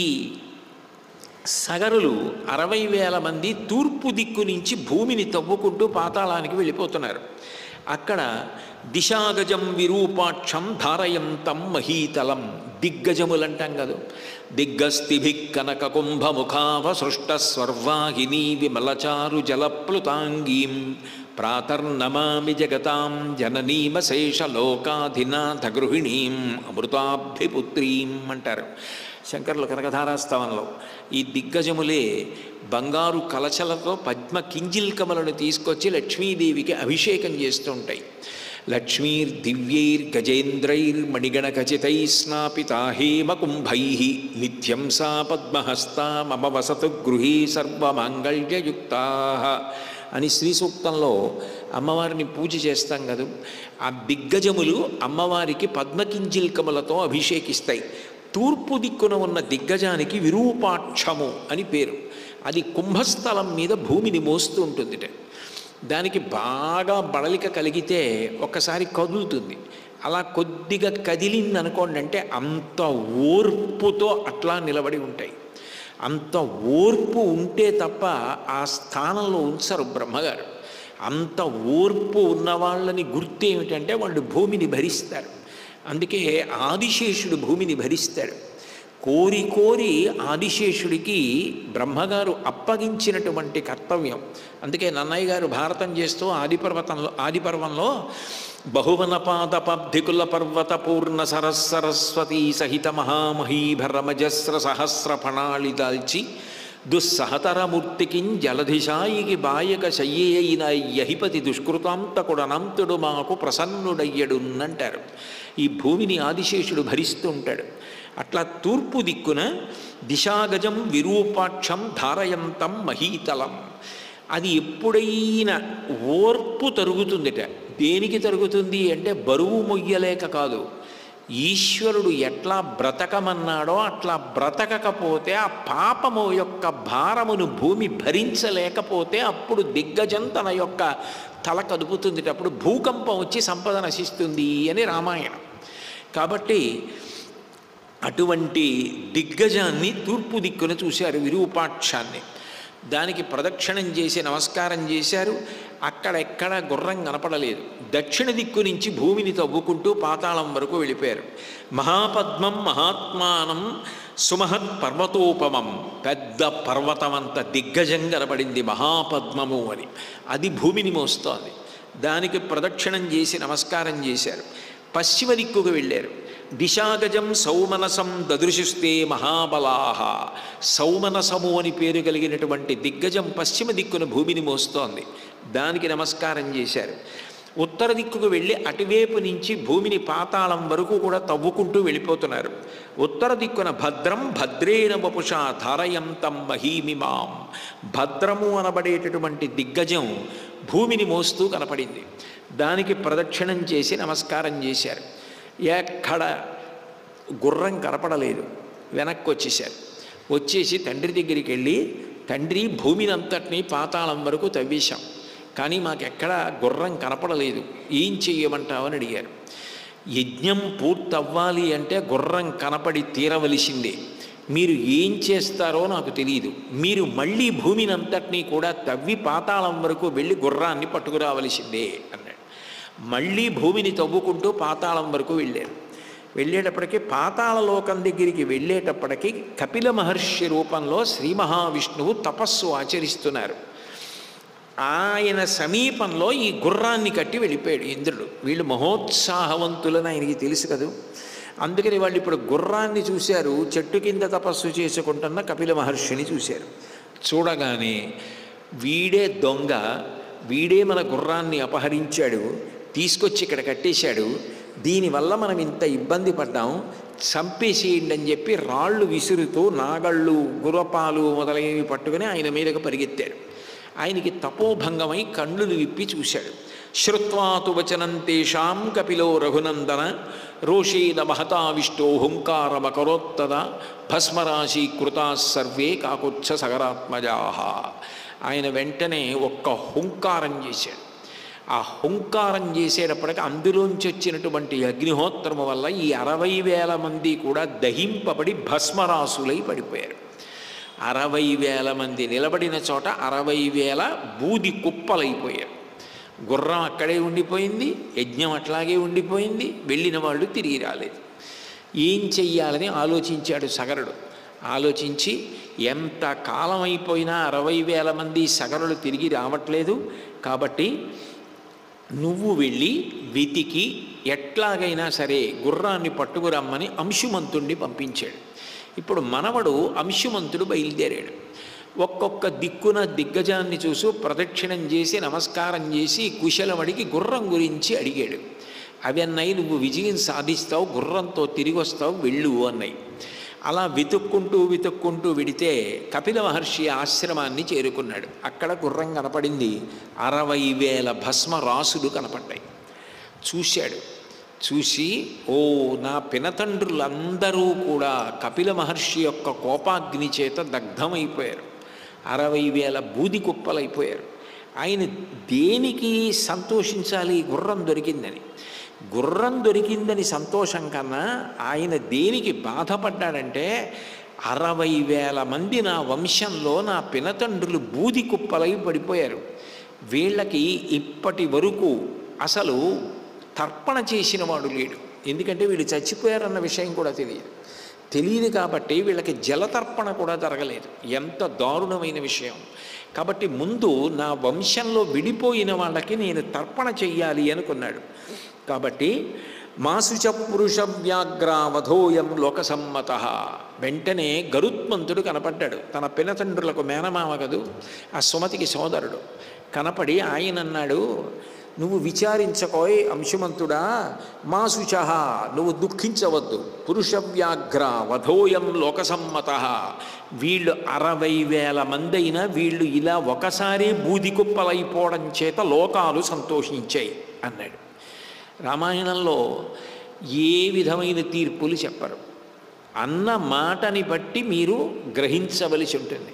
సగరులు 60,000 మంది తూర్పు దిక్కు నుంచి భూమిని తవ్వుకుంటూ పాతాళానికి వెళ్ళిపోతున్నారు. అక్కడ దిశాగజం విరూపాక్షం ధారయంతం మహీతలం, దిగ్గజములంటాం కదా, దిగ్గస్థిభి కనక కుంభముఖావ సృష్ట స్వర్వాహినీ విమలచారు జలప్లుతాంగీం ప్రాతర్నమామి జగతాం జననీమశేషలోకాధినాథ గృహిణీం అమృతాభిపుత్రీం అంటారు శంకరులు కనకధారాస్తవంలో. ఈ దిగ్గజములే బంగారు కలశలతో పద్మ కింజిల్కములను తీసుకొచ్చి లక్ష్మీదేవికి అభిషేకం చేస్తూ ఉంటాయి. లక్ష్మీర్దివ్యైర్గజేంద్రైర్మణిగణఖచితై స్నాపితా హేమకుంభై నిత్యం సా పద్మహస్తా మమ వసతు గృహే సర్వమాంగళ్యయుక్తా అని శ్రీ సూక్తంలో అమ్మవారిని పూజ చేస్తాం కదా. ఆ దిగ్గజములు అమ్మవారికి పద్మకింజిల్కములతో అభిషేకిస్తాయి. తూర్పు దిక్కున ఉన్న దిగ్గజానికి విరూపాక్షము అని పేరు. అది కుంభస్థలం మీద భూమిని మోస్తూ ఉంటుందిట. దానికి బాగా బడలిక కలిగితే ఒకసారి కదులుతుంది. అలా కొద్దిగా కదిలింది అనుకోండి అంటే అంత ఓర్పుతో అట్లా నిలబడి ఉంటాయి. అంత ఓర్పు ఉంటే తప్ప ఆ స్థానంలో ఉంచరు బ్రహ్మగారు. అంత ఓర్పు ఉన్నవాళ్ళని గుర్తు ఏమిటంటే వాళ్ళు భూమిని భరిస్తారు. అందుకే ఆదిశేషుడు భూమిని భరిస్తాడు. కోరి కోరి ఆదిశేషుడికి బ్రహ్మగారు అప్పగించినటువంటి కర్తవ్యం. అందుకే నన్నయ్య గారు భారతం చేస్తూ ఆదిపర్వంలో బహువనపాదపబ్ధికుల పర్వత పూర్ణ సరస్వతీ సహిత మహామహీభరమజస్ర సహస్ర ఫణాళి దాల్చి దుస్సహతరమూర్తికిం జలధిశాయికి బాయక శయ్యేయిన యహిపతి దుష్కృతాంతకుడనంతుడు మాకు ప్రసన్నుడయ్యడున్నంటారు. ఈ భూమిని ఆదిశేషుడు భరిస్తూ ఉంటాడు. అట్లా తూర్పు దిక్కున దిశాగజం విరూపాక్షం ధారయంతం మహీతలం. అది ఎప్పుడైనా ఓర్పు తరుగుతుందిట. దేనికి తరుగుతుంది అంటే బరువు మొయ్యలేక కాదు, ఈశ్వరుడు ఎట్లా బ్రతకమన్నాడో అట్లా బ్రతకకపోతే ఆ పాపము యొక్క భారమును భూమి భరించలేకపోతే అప్పుడు దిగ్గజం తన యొక్క తల కదుపుతుంది. అప్పుడు భూకంపం వచ్చి సంపద నశిస్తుంది అని రామాయణం. కాబట్టి అటువంటి దిగ్గజాన్ని తూర్పు దిక్కున చూశారు, విరూపాక్షాన్ని. దానికి ప్రదక్షిణం చేసి నమస్కారం చేశారు. అక్కడెక్కడ గుర్రం కనపడలేదు. దక్షిణ దిక్కు నుంచి భూమిని తవ్వుకుంటూ పాతాళం వరకు వెళ్ళిపోయారు. మహాపద్మం మహాత్మానం సుమహత్ పర్వతోపమం, పెద్ద పర్వతమంత దిగ్గజం కనపడింది మహాపద్మము అని. అది భూమిని మోస్తోంది. దానికి ప్రదక్షిణం చేసి నమస్కారం చేశారు. పశ్చిమ దిక్కుకు వెళ్ళారు. దిశాగజం సౌమనసం దదృశిస్తే మహాబలాహ, సౌమనసము అని పేరు కలిగినటువంటి దిగ్గజం పశ్చిమ దిక్కున భూమిని మోస్తోంది. దానికి నమస్కారం చేశారు. ఉత్తర దిక్కుకు వెళ్ళి అటువైపు నుంచి భూమిని పాతాళం వరకు కూడా తవ్వుకుంటూ వెళ్ళిపోతున్నారు. ఉత్తర దిక్కున భద్రం భద్రేణ వపుషా ధారయంతం మహీమిమాం, భద్రము అనబడేటటువంటి దిగ్గజం భూమిని మోస్తూ కనపడింది. దానికి ప్రదక్షిణం చేసి నమస్కారం చేశారు. ఎక్కడ గుర్రం కనపడలేదు. వెనక్కి వచ్చేశారు. వచ్చేసి తండ్రి దగ్గరికి వెళ్ళి, తండ్రి భూమిని అంతటినీ పాతాళం వరకు తవ్వేశాం, కానీ మాకెక్కడ గుర్రం కనపడలేదు, ఏం చెయ్యమంటావని అడిగారు. యజ్ఞం పూర్తవ్వాలి అంటే గుర్రం కనపడి తీరవలసిందే. మీరు ఏం చేస్తారో నాకు తెలియదు. మీరు మళ్ళీ భూమిని అంతటినీ కూడా తవ్వి పాతాళం వరకు వెళ్ళి గుర్రాన్ని పట్టుకురావలసిందే అన్నాడు. మళ్ళీ భూమిని తవ్వుకుంటూ పాతాళం వరకు వెళ్ళారు. వెళ్ళేటప్పటికీ పాతాళలోకం దగ్గరికి వెళ్ళేటప్పటికీ కపిల మహర్షి రూపంలో శ్రీ మహావిష్ణువు తపస్సు ఆచరిస్తున్నారు. ఆయన సమీపంలో ఈ గుర్రాన్ని కట్టి వెళ్ళిపోయాడు ఇంద్రుడు. వీళ్ళు మహోత్సాహవంతులని ఆయనకి తెలుసు కదూ. అందుకని వాళ్ళు ఇప్పుడు గుర్రాన్ని చూశారు. చెట్టు కింద తపస్సు చేసుకుంటున్న కపిల మహర్షిని చూశారు. చూడగానే వీడే దొంగ, వీడే మన గుర్రాన్ని అపహరించాడు, తీసుకొచ్చి ఇక్కడ కట్టేశాడు, దీనివల్ల మనం ఇంత ఇబ్బంది పడ్డాం, చంపేసేయండి అని చెప్పి రాళ్ళు విసురుతూ నాగళ్ళు గుర్రపాలు మొదలైనవి పట్టుకుని ఆయన మీదకు పరిగెత్తాడు. ఆయనకి తపోభంగమై కన్నులు విప్పి చూశాడు. శ్రుత్వాతు వచనం తేషాం కపిలో రఘునందన రోషేన మహతావిష్టో హుంకారమకరోత్తద భస్మరాశి కృతా సర్వే కాకుత్స సగరాత్మజా. ఆయన వెంటనే ఒక్క హుంకారం చేశాడు. ఆ హుంకారం చేసేటప్పటికి అందులోంచి వచ్చినటువంటి అగ్నిహోత్రము వల్ల ఈ 60,000 మంది కూడా దహింపబడి భస్మరాసులై పడిపోయారు. 60,000 మంది నిలబడిన చోట 60,000 బూది కుప్పలైపోయారు. గుర్రం అక్కడే ఉండిపోయింది, యజ్ఞం అట్లాగే ఉండిపోయింది, వెళ్ళిన వాళ్ళు తిరిగి రాలేదు. ఏం చెయ్యాలని ఆలోచించాడు సగరుడు. ఆలోచించి ఎంత కాలం అయిపోయినా 60,000 మంది సగరులు తిరిగి రావట్లేదు, కాబట్టి నువ్వు వెళ్ళి వెతికి ఎట్లాగైనా సరే గుర్రాన్ని పట్టుకురమ్మని అంశుమంతుణ్ణి పంపించాడు. ఇప్పుడు మనవడు అంశుమంతుడు బయలుదేరాడు. ఒక్కొక్క దిక్కున దిగ్గజాన్ని చూసి ప్రదక్షిణం చేసి నమస్కారం చేసి కుశలమడికి గుర్రం గురించి అడిగాడు. అవి అన్నాయి, నువ్వు విజయం సాధిస్తావు, గుర్రంతో తిరిగి వస్తావు, వెళ్ళు అన్నాయి. అలా వెతుక్కుంటూ వెడితే కపిల మహర్షి ఆశ్రమాన్ని చేరుకున్నాడు. అక్కడ గుర్రం కనపడింది. 60,000 భస్మ రాసులు కనపడ్డాయి. చూశాడు. చూసి, ఓ నా పినతండ్రులందరూ కూడా కపిల మహర్షి యొక్క కోపాగ్ని చేత దగ్ధమైపోయారు. 60,000 బూది కుప్పలైపోయారు. ఆయన దేనికి సంతోషించాలి? గుర్రం దొరికిందని. గుర్రం దొరికిందని సంతోషం కన్నా ఆయన దేనికి బాధపడ్డాడంటే 60,000 మంది నా వంశంలో నా పినతండ్రులు బూది కుప్పలై పడిపోయారు. వీళ్ళకి ఇప్పటి వరకు అసలు తర్పణ చేసిన వాడు లేడు. ఎందుకంటే వీళ్ళు చచ్చిపోయారన్న విషయం కూడా తెలియదు కాబట్టి వీళ్ళకి జలతర్పణ కూడా జరగలేదు. ఎంత దారుణమైన విషయం. కాబట్టి ముందు నా వంశంలో విడిపోయిన వాళ్ళకి నేను తర్పణ చెయ్యాలి అనుకున్నాడు. కాబట్టి మాసుచ పురుష వ్యాఘ్రావధోయం లోకసమ్మత. వెంటనే గరుత్మంతుడు కనపడ్డాడు. తన పినతండ్రులకు మేనమామ కదూ, ఆ సుమతికి సోదరుడు. కనపడి ఆయన అన్నాడు, నువ్వు విచారించకోయ్ అంశుమంతుడా, మాసుచ నువ్వు దుఃఖించవద్దు, పురుష వ్యాఘ్ర వధోయం లోకసమ్మత. వీళ్ళు 60,000 మంది అయినా వీళ్ళు ఇలా ఒకసారి బూది కుప్పలైపోవడం చేత లోకాలు సంతోషించాయి అన్నాడు. రామాయణంలో ఏ విధమైన తీర్పులు చెప్పరు. అన్న మాటని బట్టి మీరు గ్రహించవలసి ఉంటుంది.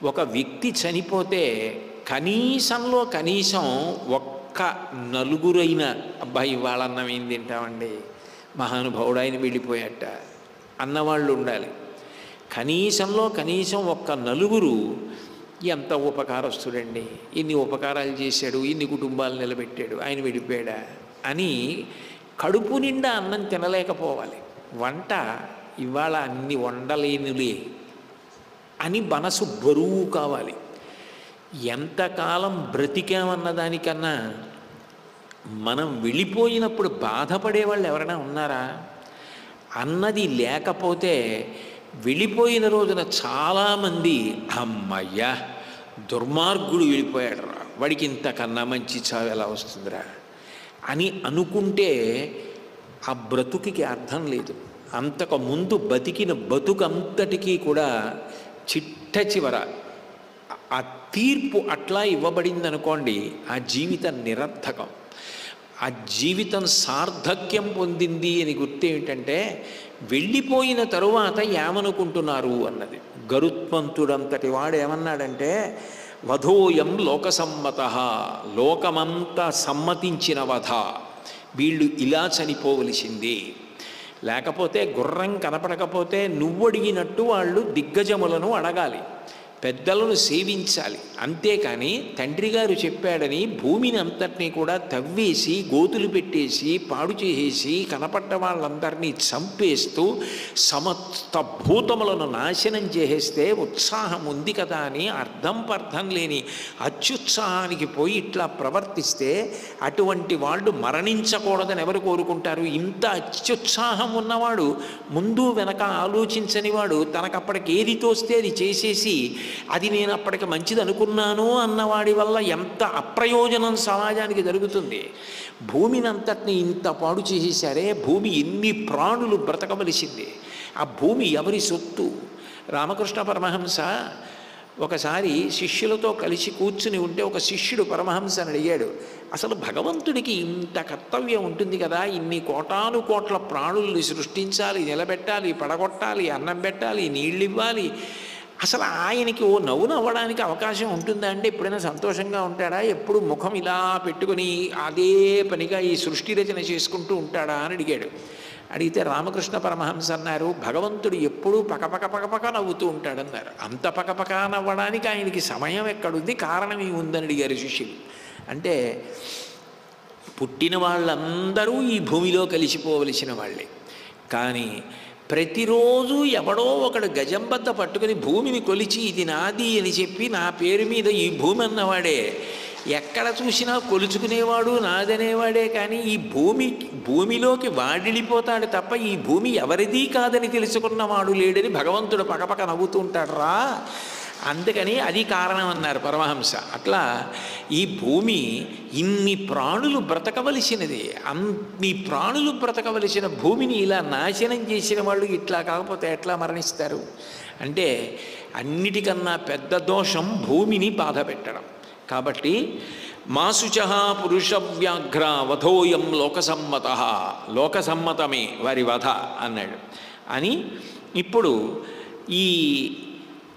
ఒక వ్యక్తి చనిపోతే కనీసంలో కనీసం ఒక్క నలుగురైన అబ్బాయి వాళ్ళన్నం ఏం తింటామండి, మహానుభావుడు ఆయన వెళ్ళిపోయాట అన్నవాళ్ళు ఉండాలి. కనీసంలో కనీసం ఒక్క నలుగురు ఎంత ఉపకారస్తుడండి, ఇన్ని ఉపకారాలు చేశాడు, ఇన్ని కుటుంబాలు నిలబెట్టాడు, ఆయన వెళ్ళిపోయాడా అని కడుపు నిండా అన్నం తినలేకపోవాలి. వంట ఇవాళ అన్ని వండలేనులే అని మనసు బరువు కావాలి. ఎంతకాలం బ్రతికామన్న దానికన్నా మనం వెళ్ళిపోయినప్పుడు బాధపడేవాళ్ళు ఎవరైనా ఉన్నారా? అన్నది లేకపోతే వెళ్ళిపోయిన రోజున చాలామంది అమ్మయ్యా దుర్మార్గుడు వెళ్ళిపోయాడు రా, వాడికి ఇంతకన్నా మంచి చావు ఎలా వస్తుందిరా అని అనుకుంటే ఆ బ్రతుకుకి అర్థం లేదు. అంతకు ముందు బతికిన బతుకంతటికీ కూడా చిట్ట చివర ఆ తీర్పు అట్లా ఇవ్వబడిందనుకోండి, ఆ జీవితం నిరర్థకం. ఆ జీవితం సార్థక్యం పొందింది అని గుర్తేమిటంటే వెళ్ళిపోయిన తరువాత ఏమనుకుంటున్నారు అన్నది. గరుత్మంతుడంతటి వాడు ఏమన్నాడంటే, వధోయం లోకసమ్మత, లోకమంతా సమ్మతించిన వధ, వీళ్ళు ఇలా చనిపోవలసింది. లేకపోతే గుర్రం కనపడకపోతే నువ్వు అడిగినట్టు వాళ్ళు దిగ్గజములను అడగాలి, పెద్దలను సేవించాలి. అంతేకాని తండ్రి గారు చెప్పాడని భూమిని అంతటినీ కూడా తవ్వేసి గోతులు పెట్టేసి పాడు చేసేసి కనపడ్డ వాళ్ళందరినీ చంపేస్తూ సమస్త భూతములను నాశనం చేసేస్తే ఉత్సాహం ఉంది కదా అని అర్థం పర్థం లేని అత్యుత్సాహానికి పోయి ఇట్లా ప్రవర్తిస్తే అటువంటి వాళ్ళు మరణించకూడదని ఎవరు కోరుకుంటారు? ఇంత అత్యుత్సాహం ఉన్నవాడు, ముందు వెనక ఆలోచించని వాడు, తనకప్పటికి ఏది తోస్తే అది చేసేసి అది నేను అప్పటికి మంచిది అనుకున్నాను అన్నవాడి వల్ల ఎంత అప్రయోజనం సమాజానికి జరుగుతుంది. భూమిని అంతటిని ఇంత పాడు చేసేసారే, భూమి ఎన్ని ప్రాణులు బ్రతకవలసింది, ఆ భూమి ఎవరి సొత్తు? రామకృష్ణ పరమహంస ఒకసారి శిష్యులతో కలిసి కూర్చుని ఉంటే ఒక శిష్యుడు పరమహంసని అడిగాడు, అసలు భగవంతుడికి ఇంత కర్తవ్యం ఉంటుంది కదా, ఇన్ని కోటాను కోట్ల ప్రాణుల్ని సృష్టించాలి, నిలబెట్టాలి, పడగొట్టాలి, అన్నం పెట్టాలి, నీళ్ళు ఇవ్వాలి, అసలు ఆయనకి ఓ నవ్వు నవ్వడానికి అవకాశం ఉంటుందా అంటే ఎప్పుడైనా సంతోషంగా ఉంటాడా? ఎప్పుడు ముఖం ఇలా పెట్టుకుని అదే పనిగా ఈ సృష్టి రచన చేసుకుంటూ ఉంటాడా అని అడిగాడు. అడిగితే రామకృష్ణ పరమహంస అన్నారు, భగవంతుడు ఎప్పుడూ పకపక నవ్వుతూ ఉంటాడన్నారు. అంత పకపక నవ్వడానికి ఆయనకి సమయం ఎక్కడుంది, కారణం ఏముందని అడిగారు శిష్యులు. అంటే పుట్టిన వాళ్ళందరూ ఈ భూమిలో కలిసిపోవలసిన వాళ్ళే. కానీ ప్రతిరోజు ఎవడో ఒకడు గజంబద్ద పట్టుకుని భూమిని కొలిచి ఇది నాది అని చెప్పి నా పేరు మీద ఈ భూమి అన్నవాడే, ఎక్కడ చూసినా కొలుచుకునేవాడు నాదనేవాడే. కానీ ఈ భూమిలోకి వాడిలిపోతాడు తప్ప ఈ భూమి ఎవరిది కాదని తెలుసుకున్నవాడు లేడని భగవంతుడు పకపక నవ్వుతూ ఉంటాడు రా. అందుకని అది కారణం అన్నారు పరమహంస. అట్లా ఈ భూమి ఇన్ని ప్రాణులు బ్రతకవలసినది, అన్ని ప్రాణులు బ్రతకవలసిన భూమిని ఇలా నాశనం చేసిన వాళ్ళు ఇట్లా కాకపోతే ఎట్లా మరణిస్తారు? అంటే అన్నిటికన్నా పెద్ద దోషం భూమిని బాధ పెట్టడం. కాబట్టి మాసుచ పురుష వ్యాఘ్ర వధోయం లోకసమ్మత, లోకసమ్మతమే వారి వధ అన్నాడు. అని ఇప్పుడు ఈ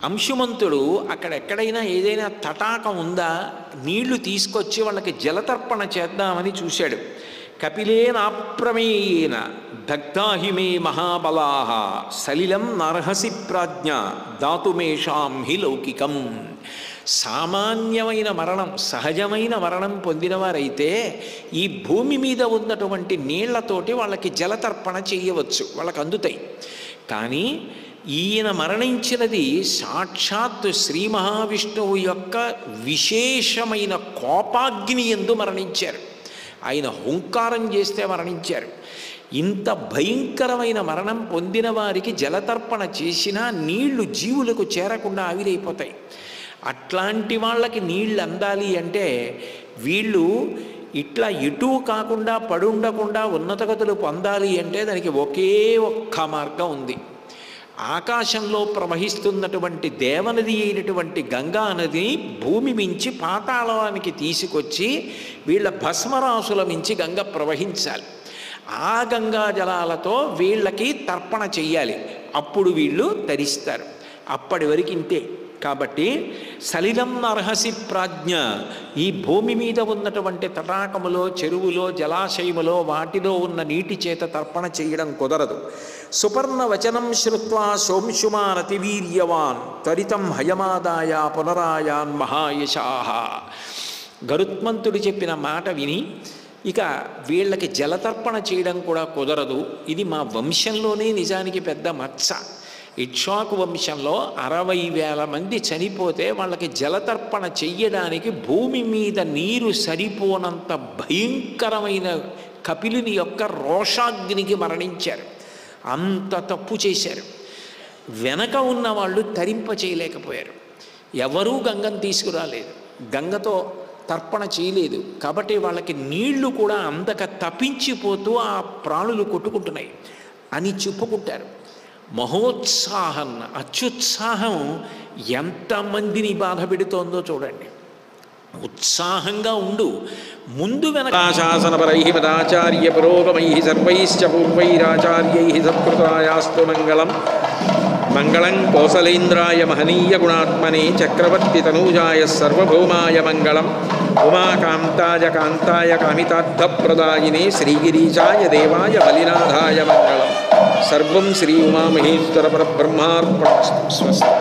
అంశుమంతుడు అక్కడెక్కడైనా ఏదైనా తటాకం ఉందా, నీళ్లు తీసుకొచ్చి వాళ్ళకి జలతర్పణ చేద్దామని చూశాడు. కపిలేనాప్రమేయేన దగ్ధాహిమే మహాబలాహ సలిలం నర్హసి ప్రాజ్ఞ దాతుమేషాం హి లౌకికం. సామాన్యమైన మరణం, సహజమైన మరణం పొందినవారైతే ఈ భూమి మీద ఉన్నటువంటి నీళ్లతోటి వాళ్ళకి జలతర్పణ చేయవచ్చు, వాళ్ళకి అందుతాయి. కానీ ఈయన మరణించినది సాక్షాత్తు శ్రీ మహావిష్ణువు యొక్క విశేషమైన కోపాగ్ని యందు మరణించారు. ఆయన హుంకారం చేస్తే మరణించారు. ఇంత భయంకరమైన మరణం పొందిన వారికి జలతర్పణ చేసినా నీళ్లు జీవులకు చేరకుండా ఆవిరైపోతాయి. అట్లాంటి వాళ్ళకి నీళ్ళు అందాలి అంటే వీళ్ళు ఇట్లా ఎటూ కాకుండా పడుండకుండా ఉన్నతగతులు పొందాలి అంటే దానికి ఒకే ఒక్క మార్గం ఉంది. ఆకాశంలో ప్రవహిస్తున్నటువంటి దేవనది అయినటువంటి గంగా నదిని భూమి మించి పాతాళానికి తీసుకొచ్చి వీళ్ళ భస్మరాసుల మించి గంగ ప్రవహించాలి. ఆ గంగా జలాలతో వీళ్ళకి తర్పణ చెయ్యాలి. అప్పుడు వీళ్ళు తరిస్తారు. అప్పటి వరకు ఇంతే. కాబట్టి సలిలం నర్హసి ప్రాజ్ఞ, ఈ భూమి మీద ఉన్నటువంటి తటాకములో, చెరువులో, జలాశయములో వాటిలో ఉన్న నీటి చేత తర్పణ చేయడం కుదరదు. సుపర్ణ వచనం శ్రుత్వా సోంశుమానతి వీర్యవాన్ త్వరితం హయమాదాయ పునరాయాన్ మహాయశాః. గరుత్మంతుడు చెప్పిన మాట విని ఇక వీళ్ళకి జలతర్పణ చేయడం కూడా కుదరదు. ఇది మా వంశంలోనే నిజానికి పెద్ద మచ్చ. ఇక్ష్వాకు వంశంలో 60,000 మంది చనిపోతే వాళ్ళకి జలతర్పణ చెయ్యడానికి భూమి మీద నీరు సరిపోనంత భయంకరమైన కపిలుని యొక్క రోషాగ్నికి మరణించారు. అంత తప్పు చేశారు. వెనక ఉన్న వాళ్ళు తరింప చేయలేకపోయారు. ఎవరూ గంగను తీసుకురాలేదు, గంగతో తర్పణ చేయలేదు. కాబట్టి వాళ్ళకి నీళ్లు కూడా అందక తప్పించిపోతూ ఆ ప్రాణులు కొట్టుకుంటున్నాయి అని చెప్పుకుంటారు. మహోత్సాహం, అత్యుత్సాహం ఎంతమందిని బాధ పెడుతోందో చూడండి. ఉత్సాహంగా ఉండు. ముందు వెనక శాసనపరై మదాచార్య పురోగమై సర్వైశ్చ పూర్వైరాచార్యై సత్కృతాయాస్తు మంగళం. మంగళం కోసలేంద్రాయ మహనీయ గుణాత్మనే చక్రవర్తి తనూజాయ సర్వభౌమాయ మంగళం. ఉమాకాంతాయ కాంతాయ కామితార్థప్రదాయినే శ్రీగిరీశాయ దేవాయ బలినాథాయ మంగళం. సర్వం శ్రీ ఉమామహేశ్వర పరబ్రహ్మార్పణమస్తు. స్వస్తి.